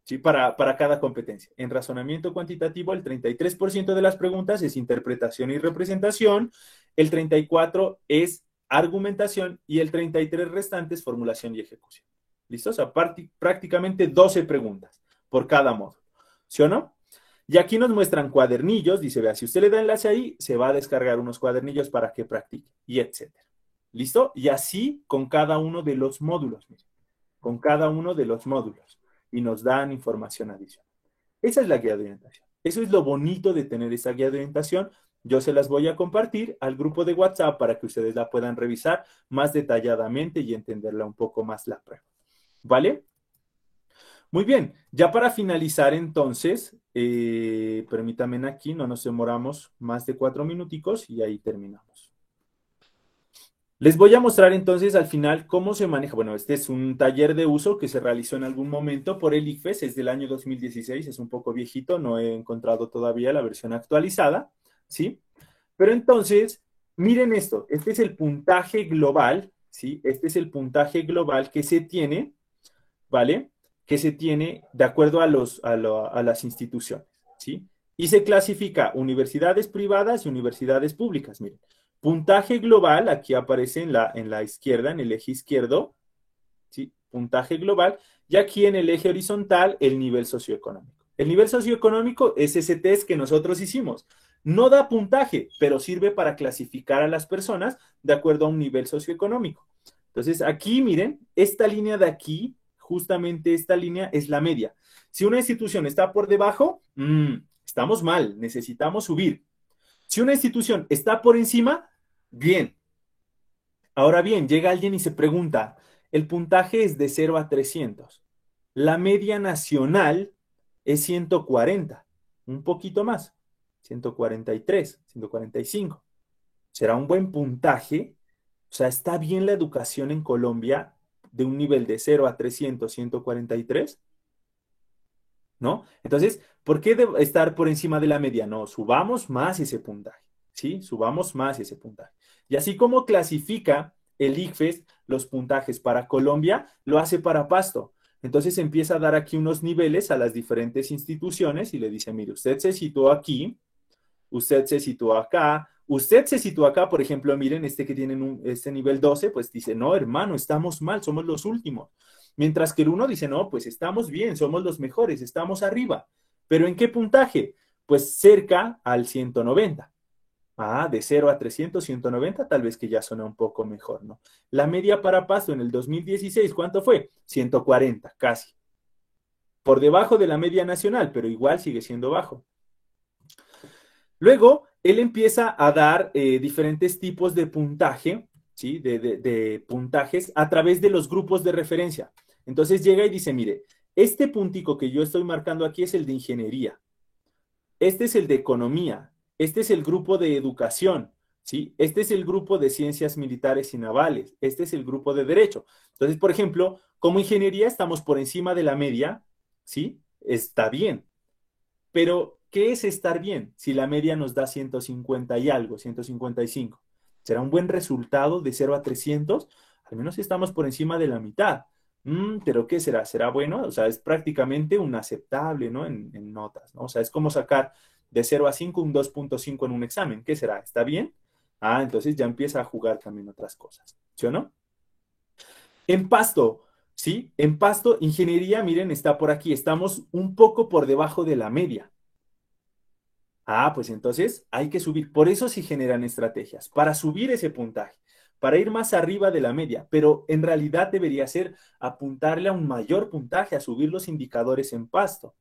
¿sí? Para cada competencia. En razonamiento cuantitativo, el 33% de las preguntas es interpretación y representación, el 34% es argumentación y el 33% restante es formulación y ejecución. ¿Listo? O sea, prácticamente 12 preguntas por cada módulo. ¿Sí o no? Y aquí nos muestran cuadernillos, dice, vea, si usted le da enlace ahí, se va a descargar unos cuadernillos para que practique, y etcétera. ¿Listo? Y así con cada uno de los módulos, miren, con cada uno de los módulos, y nos dan información adicional. Esa es la guía de orientación. Eso es lo bonito de tener esa guía de orientación. Yo se las voy a compartir al grupo de WhatsApp para que ustedes la puedan revisar más detalladamente y entenderla un poco más la prueba. ¿Vale? Muy bien, ya para finalizar entonces, permítanme aquí, no nos demoramos más de 4 minuticos y ahí terminamos. Les voy a mostrar entonces al final cómo se maneja. Bueno, este es un taller de uso que se realizó en algún momento por el ICFES, es del año 2016, es un poco viejito, no he encontrado todavía la versión actualizada, ¿sí? Pero entonces, miren esto, este es el puntaje global, ¿sí? Este es el puntaje global que se tiene, ¿vale? Que se tiene de acuerdo a las instituciones, ¿sí? Y se clasifica universidades privadas y universidades públicas, miren. Puntaje global, aquí aparece en la izquierda, en el eje izquierdo, ¿sí? Puntaje global, y aquí en el eje horizontal, el nivel socioeconómico. El nivel socioeconómico es ese test que nosotros hicimos. No da puntaje, pero sirve para clasificar a las personas de acuerdo a un nivel socioeconómico. Entonces, aquí, miren, esta línea de aquí, justamente esta línea es la media. Si una institución está por debajo, estamos mal, necesitamos subir. Si una institución está por encima, bien. Ahora bien, llega alguien y se pregunta, el puntaje es de 0 a 300. La media nacional es 140, un poquito más, 143, 145. ¿Será un buen puntaje? O sea, ¿está bien la educación en Colombia de un nivel de 0 a 300, 143? ¿No? Entonces, ¿por qué debe estar por encima de la media? No, subamos más ese puntaje, ¿sí? Subamos más ese puntaje. Y así como clasifica el ICFES los puntajes para Colombia, lo hace para Pasto. Entonces empieza a dar aquí unos niveles a las diferentes instituciones y le dice, mire, usted se situó aquí, usted se situó acá, usted se situó acá, por ejemplo, miren, este que tienen este nivel 12, pues dice, no, hermano, estamos mal, somos los últimos. Mientras que el 1 dice, no, pues estamos bien, somos los mejores, estamos arriba. ¿Pero en qué puntaje? Pues cerca al 190. Ah, de 0 a 300, 190, tal vez que ya suena un poco mejor, ¿no? La media para Pasto en el 2016, ¿cuánto fue? 140, casi. Por debajo de la media nacional, pero igual sigue siendo bajo. Luego, él empieza a dar diferentes tipos de puntaje, ¿sí? De puntajes a través de los grupos de referencia. Entonces llega y dice, mire, este puntico que yo estoy marcando aquí es el de ingeniería. Este es el de economía. Este es el grupo de educación, ¿sí? Este es el grupo de ciencias militares y navales. Este es el grupo de derecho. Entonces, por ejemplo, como ingeniería estamos por encima de la media, ¿sí? Está bien. Pero, ¿qué es estar bien si la media nos da 150 y algo, 155? ¿Será un buen resultado de 0 a 300? Al menos estamos por encima de la mitad. ¿Pero qué será? ¿Será bueno? O sea, es prácticamente un aceptable, ¿no? En notas, ¿no? O sea, es como sacar de 0 a 5 un 2.5 en un examen. ¿Qué será? ¿Está bien? Ah, entonces ya empieza a jugar también otras cosas. ¿Sí o no? En Pasto, ¿sí? En Pasto, ingeniería, miren, está por aquí. Estamos un poco por debajo de la media. Ah, pues entonces hay que subir. Por eso sí generan estrategias, para subir ese puntaje, para ir más arriba de la media, pero en realidad debería ser apuntarle a un mayor puntaje, a subir los indicadores en Pasto.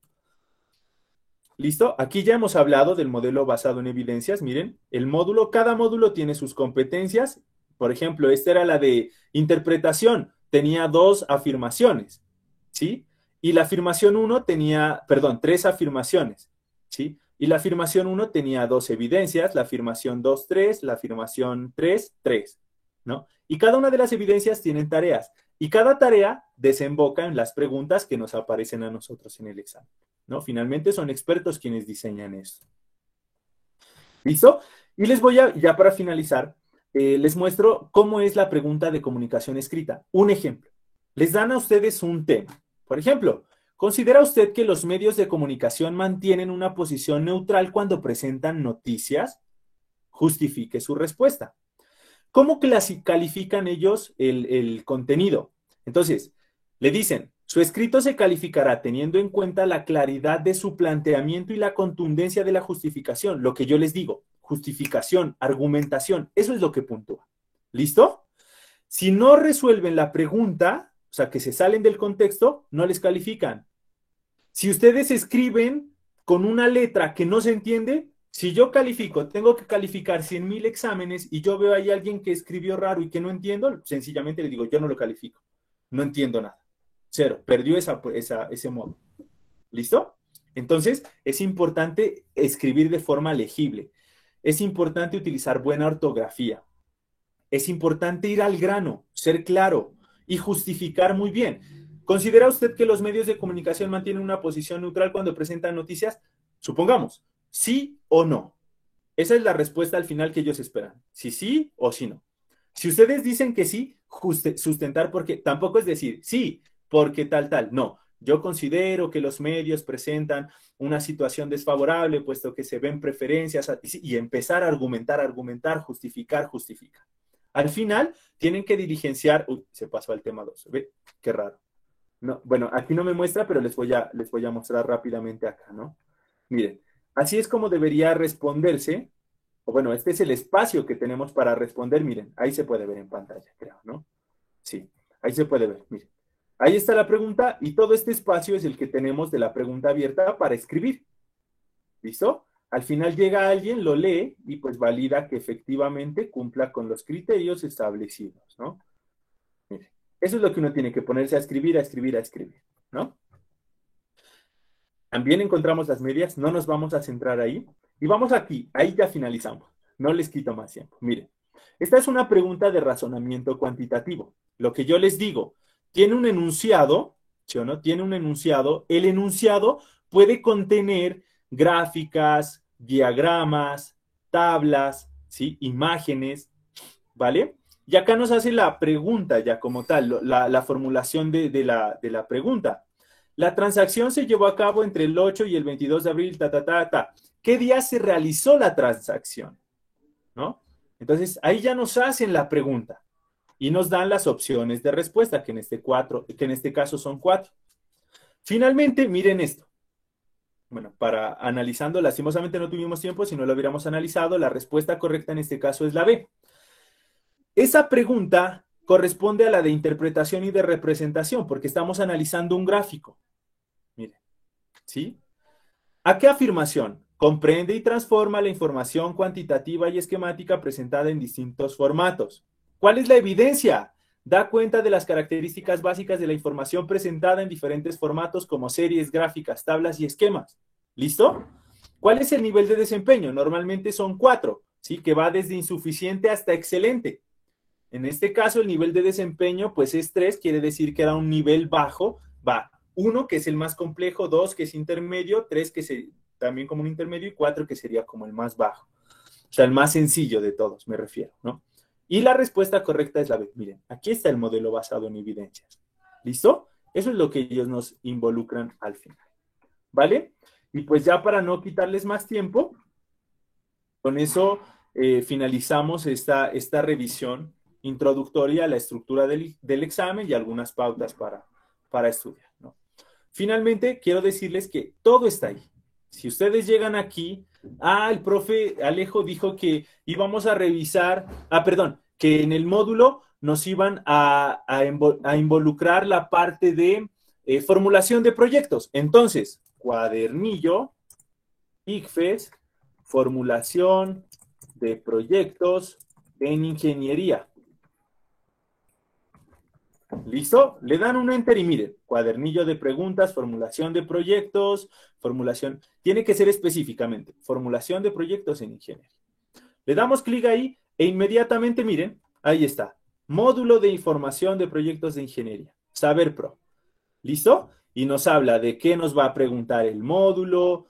¿Listo? Aquí ya hemos hablado del modelo basado en evidencias. Miren, el módulo, cada módulo tiene sus competencias. Por ejemplo, esta era la de interpretación. Tenía 2 afirmaciones, ¿sí? Y la afirmación 1 tenía, perdón, 3 afirmaciones, ¿sí? Y la afirmación 1 tenía 2 evidencias, la afirmación 2, 3, la afirmación 3, 3, ¿no? Y cada una de las evidencias tienen tareas. Y cada tarea desemboca en las preguntas que nos aparecen a nosotros en el examen, ¿no? Finalmente son expertos quienes diseñan esto. ¿Listo? Y les voy a, ya para finalizar, les muestro cómo es la pregunta de comunicación escrita. Un ejemplo. Les dan a ustedes un tema. Por ejemplo, ¿considera usted que los medios de comunicación mantienen una posición neutral cuando presentan noticias? Justifique su respuesta. ¿Cómo califican ellos el contenido? Entonces, le dicen, su escrito se calificará teniendo en cuenta la claridad de su planteamiento y la contundencia de la justificación. Lo que yo les digo, justificación, argumentación, eso es lo que puntúa. ¿Listo? Si no resuelven la pregunta, o sea, que se salen del contexto, no les califican. Si ustedes escriben con una letra que no se entiende, si yo califico, tengo que calificar 100,000 exámenes y yo veo ahí a alguien que escribió raro y que no entiendo, sencillamente le digo, yo no lo califico. No entiendo nada. 0. Perdió ese modo. ¿Listo? Entonces, es importante escribir de forma legible. Es importante utilizar buena ortografía. Es importante ir al grano, ser claro y justificar muy bien. ¿Considera usted que los medios de comunicación mantienen una posición neutral cuando presentan noticias? Supongamos, sí o no. Esa es la respuesta al final que ellos esperan. Si sí o si no. Si ustedes dicen que sí, sustentar porque tampoco es decir sí, porque tal. No, yo considero que los medios presentan una situación desfavorable, puesto que se ven preferencias y empezar a argumentar, justificar. Al final, tienen que diligenciar. Uy, se pasó al tema 2. ¿Ve? Qué raro. No, bueno, aquí no me muestra, pero les voy a mostrar rápidamente acá, ¿no? Miren, así es como debería responderse. O bueno, este es el espacio que tenemos para responder. Miren, ahí se puede ver en pantalla, creo, ¿no? Sí, ahí se puede ver. Miren, ahí está la pregunta y todo este espacio es el que tenemos de la pregunta abierta para escribir. ¿Listo? Al final llega alguien, lo lee y pues valida que efectivamente cumpla con los criterios establecidos, ¿no? Miren, eso es lo que uno tiene que ponerse a escribir, ¿no? También encontramos las medias, no nos vamos a centrar ahí. Y vamos aquí, ahí ya finalizamos. No les quito más tiempo. Miren, esta es una pregunta de razonamiento cuantitativo. Lo que yo les digo, tiene un enunciado, ¿sí o no? Tiene un enunciado. El enunciado puede contener gráficas, diagramas, tablas, ¿sí? Imágenes, ¿vale? Y acá nos hace la pregunta ya como tal, la formulación de la pregunta. La transacción se llevó a cabo entre el 8 y el 22 de abril, ¿Qué día se realizó la transacción? ¿No? Entonces, ahí ya nos hacen la pregunta y nos dan las opciones de respuesta, que en este caso son 4. Finalmente, miren esto. Bueno, para analizando, lastimosamente no tuvimos tiempo, si no lo hubiéramos analizado, la respuesta correcta en este caso es la B. Esa pregunta corresponde a la de interpretación y de representación, porque estamos analizando un gráfico. Miren, ¿sí? ¿A qué afirmación? Comprende y transforma la información cuantitativa y esquemática presentada en distintos formatos. ¿Cuál es la evidencia? Da cuenta de las características básicas de la información presentada en diferentes formatos como series, gráficas, tablas y esquemas. ¿Listo? ¿Cuál es el nivel de desempeño? Normalmente son 4, ¿sí? Que va desde insuficiente hasta excelente. En este caso, el nivel de desempeño, pues es 3, quiere decir que da un nivel bajo. Va 1, que es el más complejo, 2, que es intermedio, 3, que es también como un intermedio, y 4, que sería como el más bajo. O sea, el más sencillo de todos, me refiero, ¿no? Y la respuesta correcta es la B. Miren, aquí está el modelo basado en evidencias. ¿Listo? Eso es lo que ellos nos involucran al final. ¿Vale? Y pues ya para no quitarles más tiempo, con eso finalizamos esta revisión introductoria a la estructura del examen y algunas pautas para estudiar, ¿no? Finalmente, quiero decirles que todo está ahí. Si ustedes llegan aquí, el profe Alejo dijo que íbamos a revisar, que en el módulo nos iban a involucrar la parte de formulación de proyectos. Entonces, cuadernillo, ICFES, formulación de proyectos en ingeniería. ¿Listo? Le dan un enter y miren, cuadernillo de preguntas, formulación de proyectos, tiene que ser específicamente, formulación de proyectos en ingeniería. Le damos clic ahí e inmediatamente, miren, ahí está, módulo de información de proyectos de ingeniería, Saber Pro. ¿Listo? Y nos habla de qué nos va a preguntar el módulo,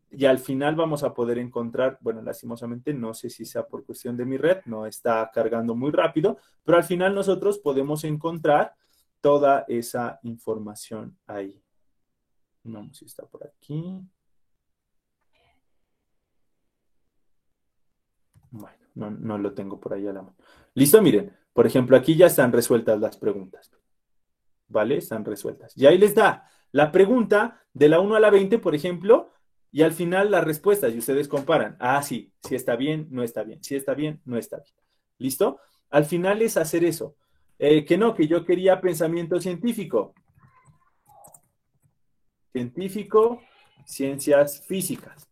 y al final vamos a poder encontrar, bueno, lastimosamente no sé si sea por cuestión de mi red, no está cargando muy rápido, pero al final nosotros podemos encontrar toda esa información ahí. Vamos, si está por aquí. Bueno, no lo tengo por ahí a la mano. Listo, miren, por ejemplo, aquí ya están resueltas las preguntas. ¿Vale? Están resueltas. Y ahí les da la pregunta de la 1 a la 20, por ejemplo, y al final las respuestas, y ustedes comparan. Sí, si está bien, no está bien. Si está bien, no está bien. ¿Listo? Al final es hacer eso. Que yo quería pensamiento científico. Científico, ciencias físicas.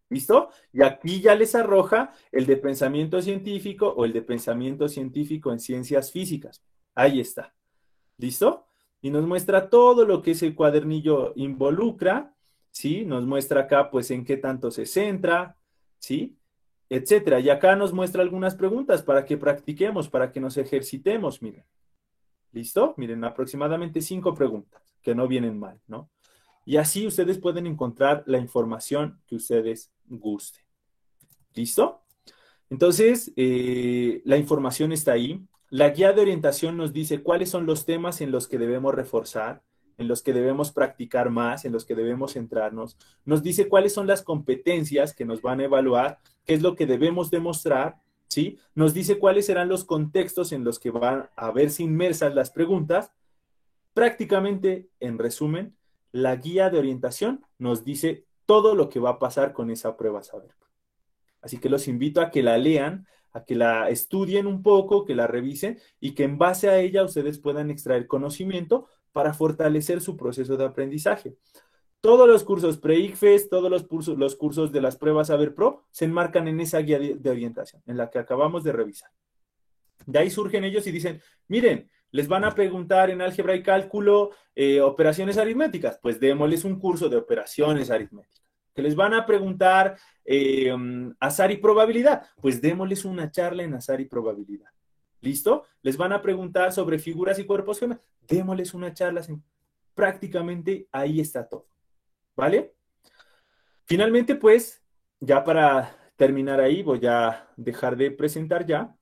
¿Listo? Y aquí ya les arroja el de pensamiento científico o el de pensamiento científico en ciencias físicas. Ahí está. ¿Listo? Y nos muestra todo lo que ese cuadernillo involucra, ¿sí? Nos muestra acá, pues, en qué tanto se centra, ¿sí? etcétera. Y acá nos muestra algunas preguntas para que practiquemos, para que nos ejercitemos, miren. ¿Listo? Miren, aproximadamente 5 preguntas, que no vienen mal, ¿no? Y así ustedes pueden encontrar la información que ustedes gusten. ¿Listo? Entonces, la información está ahí. La guía de orientación nos dice cuáles son los temas en los que debemos reforzar, en los que debemos practicar más, en los que debemos centrarnos. Nos dice cuáles son las competencias que nos van a evaluar, qué es lo que debemos demostrar, ¿sí? Nos dice cuáles serán los contextos en los que van a verse inmersas las preguntas. Prácticamente, en resumen, la guía de orientación nos dice todo lo que va a pasar con esa prueba saber. Así que los invito a que la lean, a que la estudien un poco, que la revisen y que en base a ella ustedes puedan extraer conocimiento para fortalecer su proceso de aprendizaje. Todos los cursos pre-ICFES, todos los cursos de las pruebas Saber Pro se enmarcan en esa guía de orientación, en la que acabamos de revisar. De ahí surgen ellos y dicen, miren, les van a preguntar en álgebra y cálculo operaciones aritméticas, pues démosles un curso de operaciones aritméticas. Que les van a preguntar azar y probabilidad, pues démosles una charla en azar y probabilidad. ¿Listo? Les van a preguntar sobre figuras y cuerpos geométricos, démosles una charla. Prácticamente ahí está todo. ¿Vale? Finalmente, pues, ya para terminar ahí, voy a dejar de presentar ya.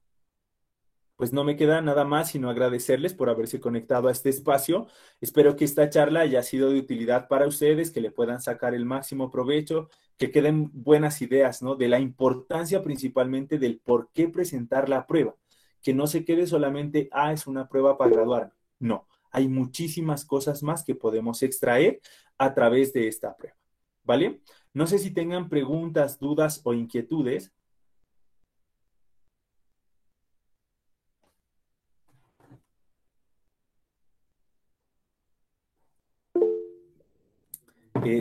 Pues no me queda nada más sino agradecerles por haberse conectado a este espacio. Espero que esta charla haya sido de utilidad para ustedes, que le puedan sacar el máximo provecho, que queden buenas ideas, ¿no? De la importancia principalmente del por qué presentar la prueba. Que no se quede solamente, es una prueba para graduarme. No, hay muchísimas cosas más que podemos extraer a través de esta prueba. ¿Vale? No sé si tengan preguntas, dudas o inquietudes.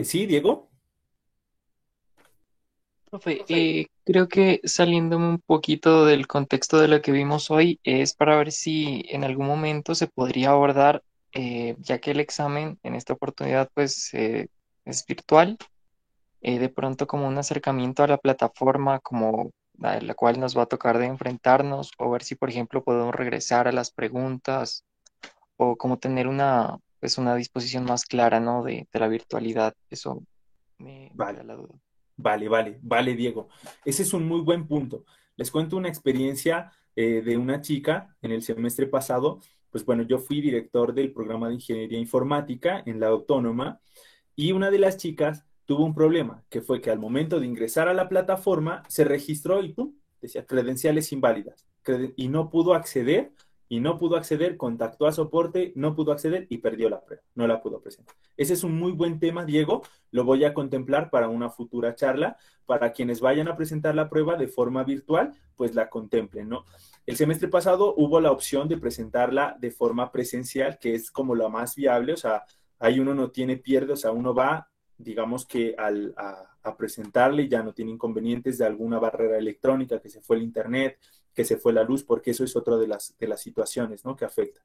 ¿Sí, Diego? Profe, creo que saliéndome un poquito del contexto de lo que vimos hoy, es para ver si en algún momento se podría abordar, ya que el examen en esta oportunidad pues es virtual, de pronto como un acercamiento a la plataforma como a la cual nos va a tocar de enfrentarnos, o ver si por ejemplo podemos regresar a las preguntas, o como tener una, pues, una disposición más clara, ¿no? De la virtualidad. Eso me da Vale. la duda. Vale, Diego. Ese es un muy buen punto. Les cuento una experiencia de una chica en el semestre pasado. Pues bueno, yo fui director del programa de ingeniería informática en la Autónoma y una de las chicas tuvo un problema, que fue que al momento de ingresar a la plataforma se registró y ¡pum! Decía credenciales inválidas y no pudo acceder, contactó a soporte, no pudo acceder y perdió la prueba, no la pudo presentar. Ese es un muy buen tema, Diego, lo voy a contemplar para una futura charla, para quienes vayan a presentar la prueba de forma virtual, pues la contemplen, ¿no? El semestre pasado hubo la opción de presentarla de forma presencial, que es como la más viable, o sea, ahí uno no tiene pierde, o sea, uno va, digamos que a presentarle ya no tiene inconvenientes de alguna barrera electrónica, que se fue el internet, que se fue la luz, porque eso es otra de las situaciones, ¿no? Que afectan.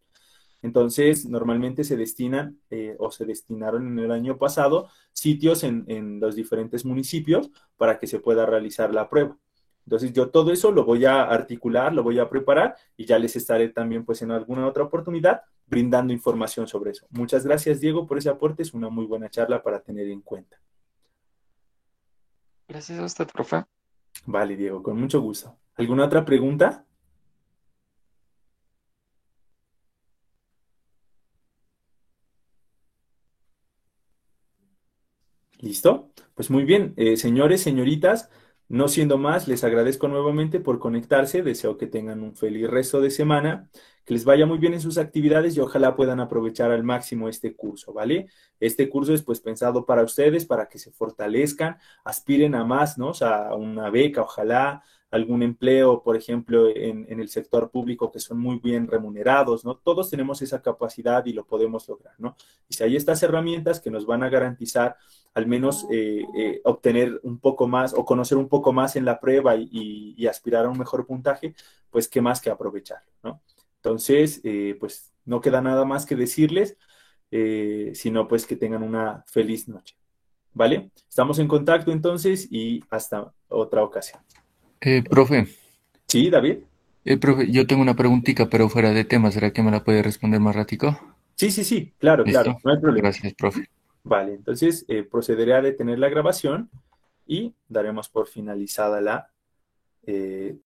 Entonces, normalmente se destinan o se destinaron en el año pasado sitios en los diferentes municipios para que se pueda realizar la prueba. Entonces, yo todo eso lo voy a articular, lo voy a preparar y ya les estaré también, pues, en alguna otra oportunidad brindando información sobre eso. Muchas gracias, Diego, por ese aporte. Es una muy buena charla para tener en cuenta. Gracias a usted, profe. Vale, Diego, con mucho gusto. ¿Alguna otra pregunta? ¿Listo? Pues muy bien, señores, señoritas, no siendo más, les agradezco nuevamente por conectarse, deseo que tengan un feliz resto de semana, que les vaya muy bien en sus actividades y ojalá puedan aprovechar al máximo este curso, ¿vale? Este curso es pues pensado para ustedes, para que se fortalezcan, aspiren a más, ¿no? O sea, a una beca, ojalá, algún empleo, por ejemplo, en el sector público que son muy bien remunerados, ¿no? Todos tenemos esa capacidad y lo podemos lograr, ¿no? Y si hay estas herramientas que nos van a garantizar al menos obtener un poco más o conocer un poco más en la prueba y aspirar a un mejor puntaje, pues qué más que aprovecharlo, ¿no? Entonces, pues no queda nada más que decirles, sino pues que tengan una feliz noche, ¿vale? Estamos en contacto entonces y hasta otra ocasión. Profe, Sí, David. profe, yo tengo una preguntita, pero fuera de tema, ¿será que me la puede responder más ratico? Sí, sí, sí, claro, ¿Listo? claro, no hay problema. Gracias, profe. Vale, entonces procederé a detener la grabación y daremos por finalizada la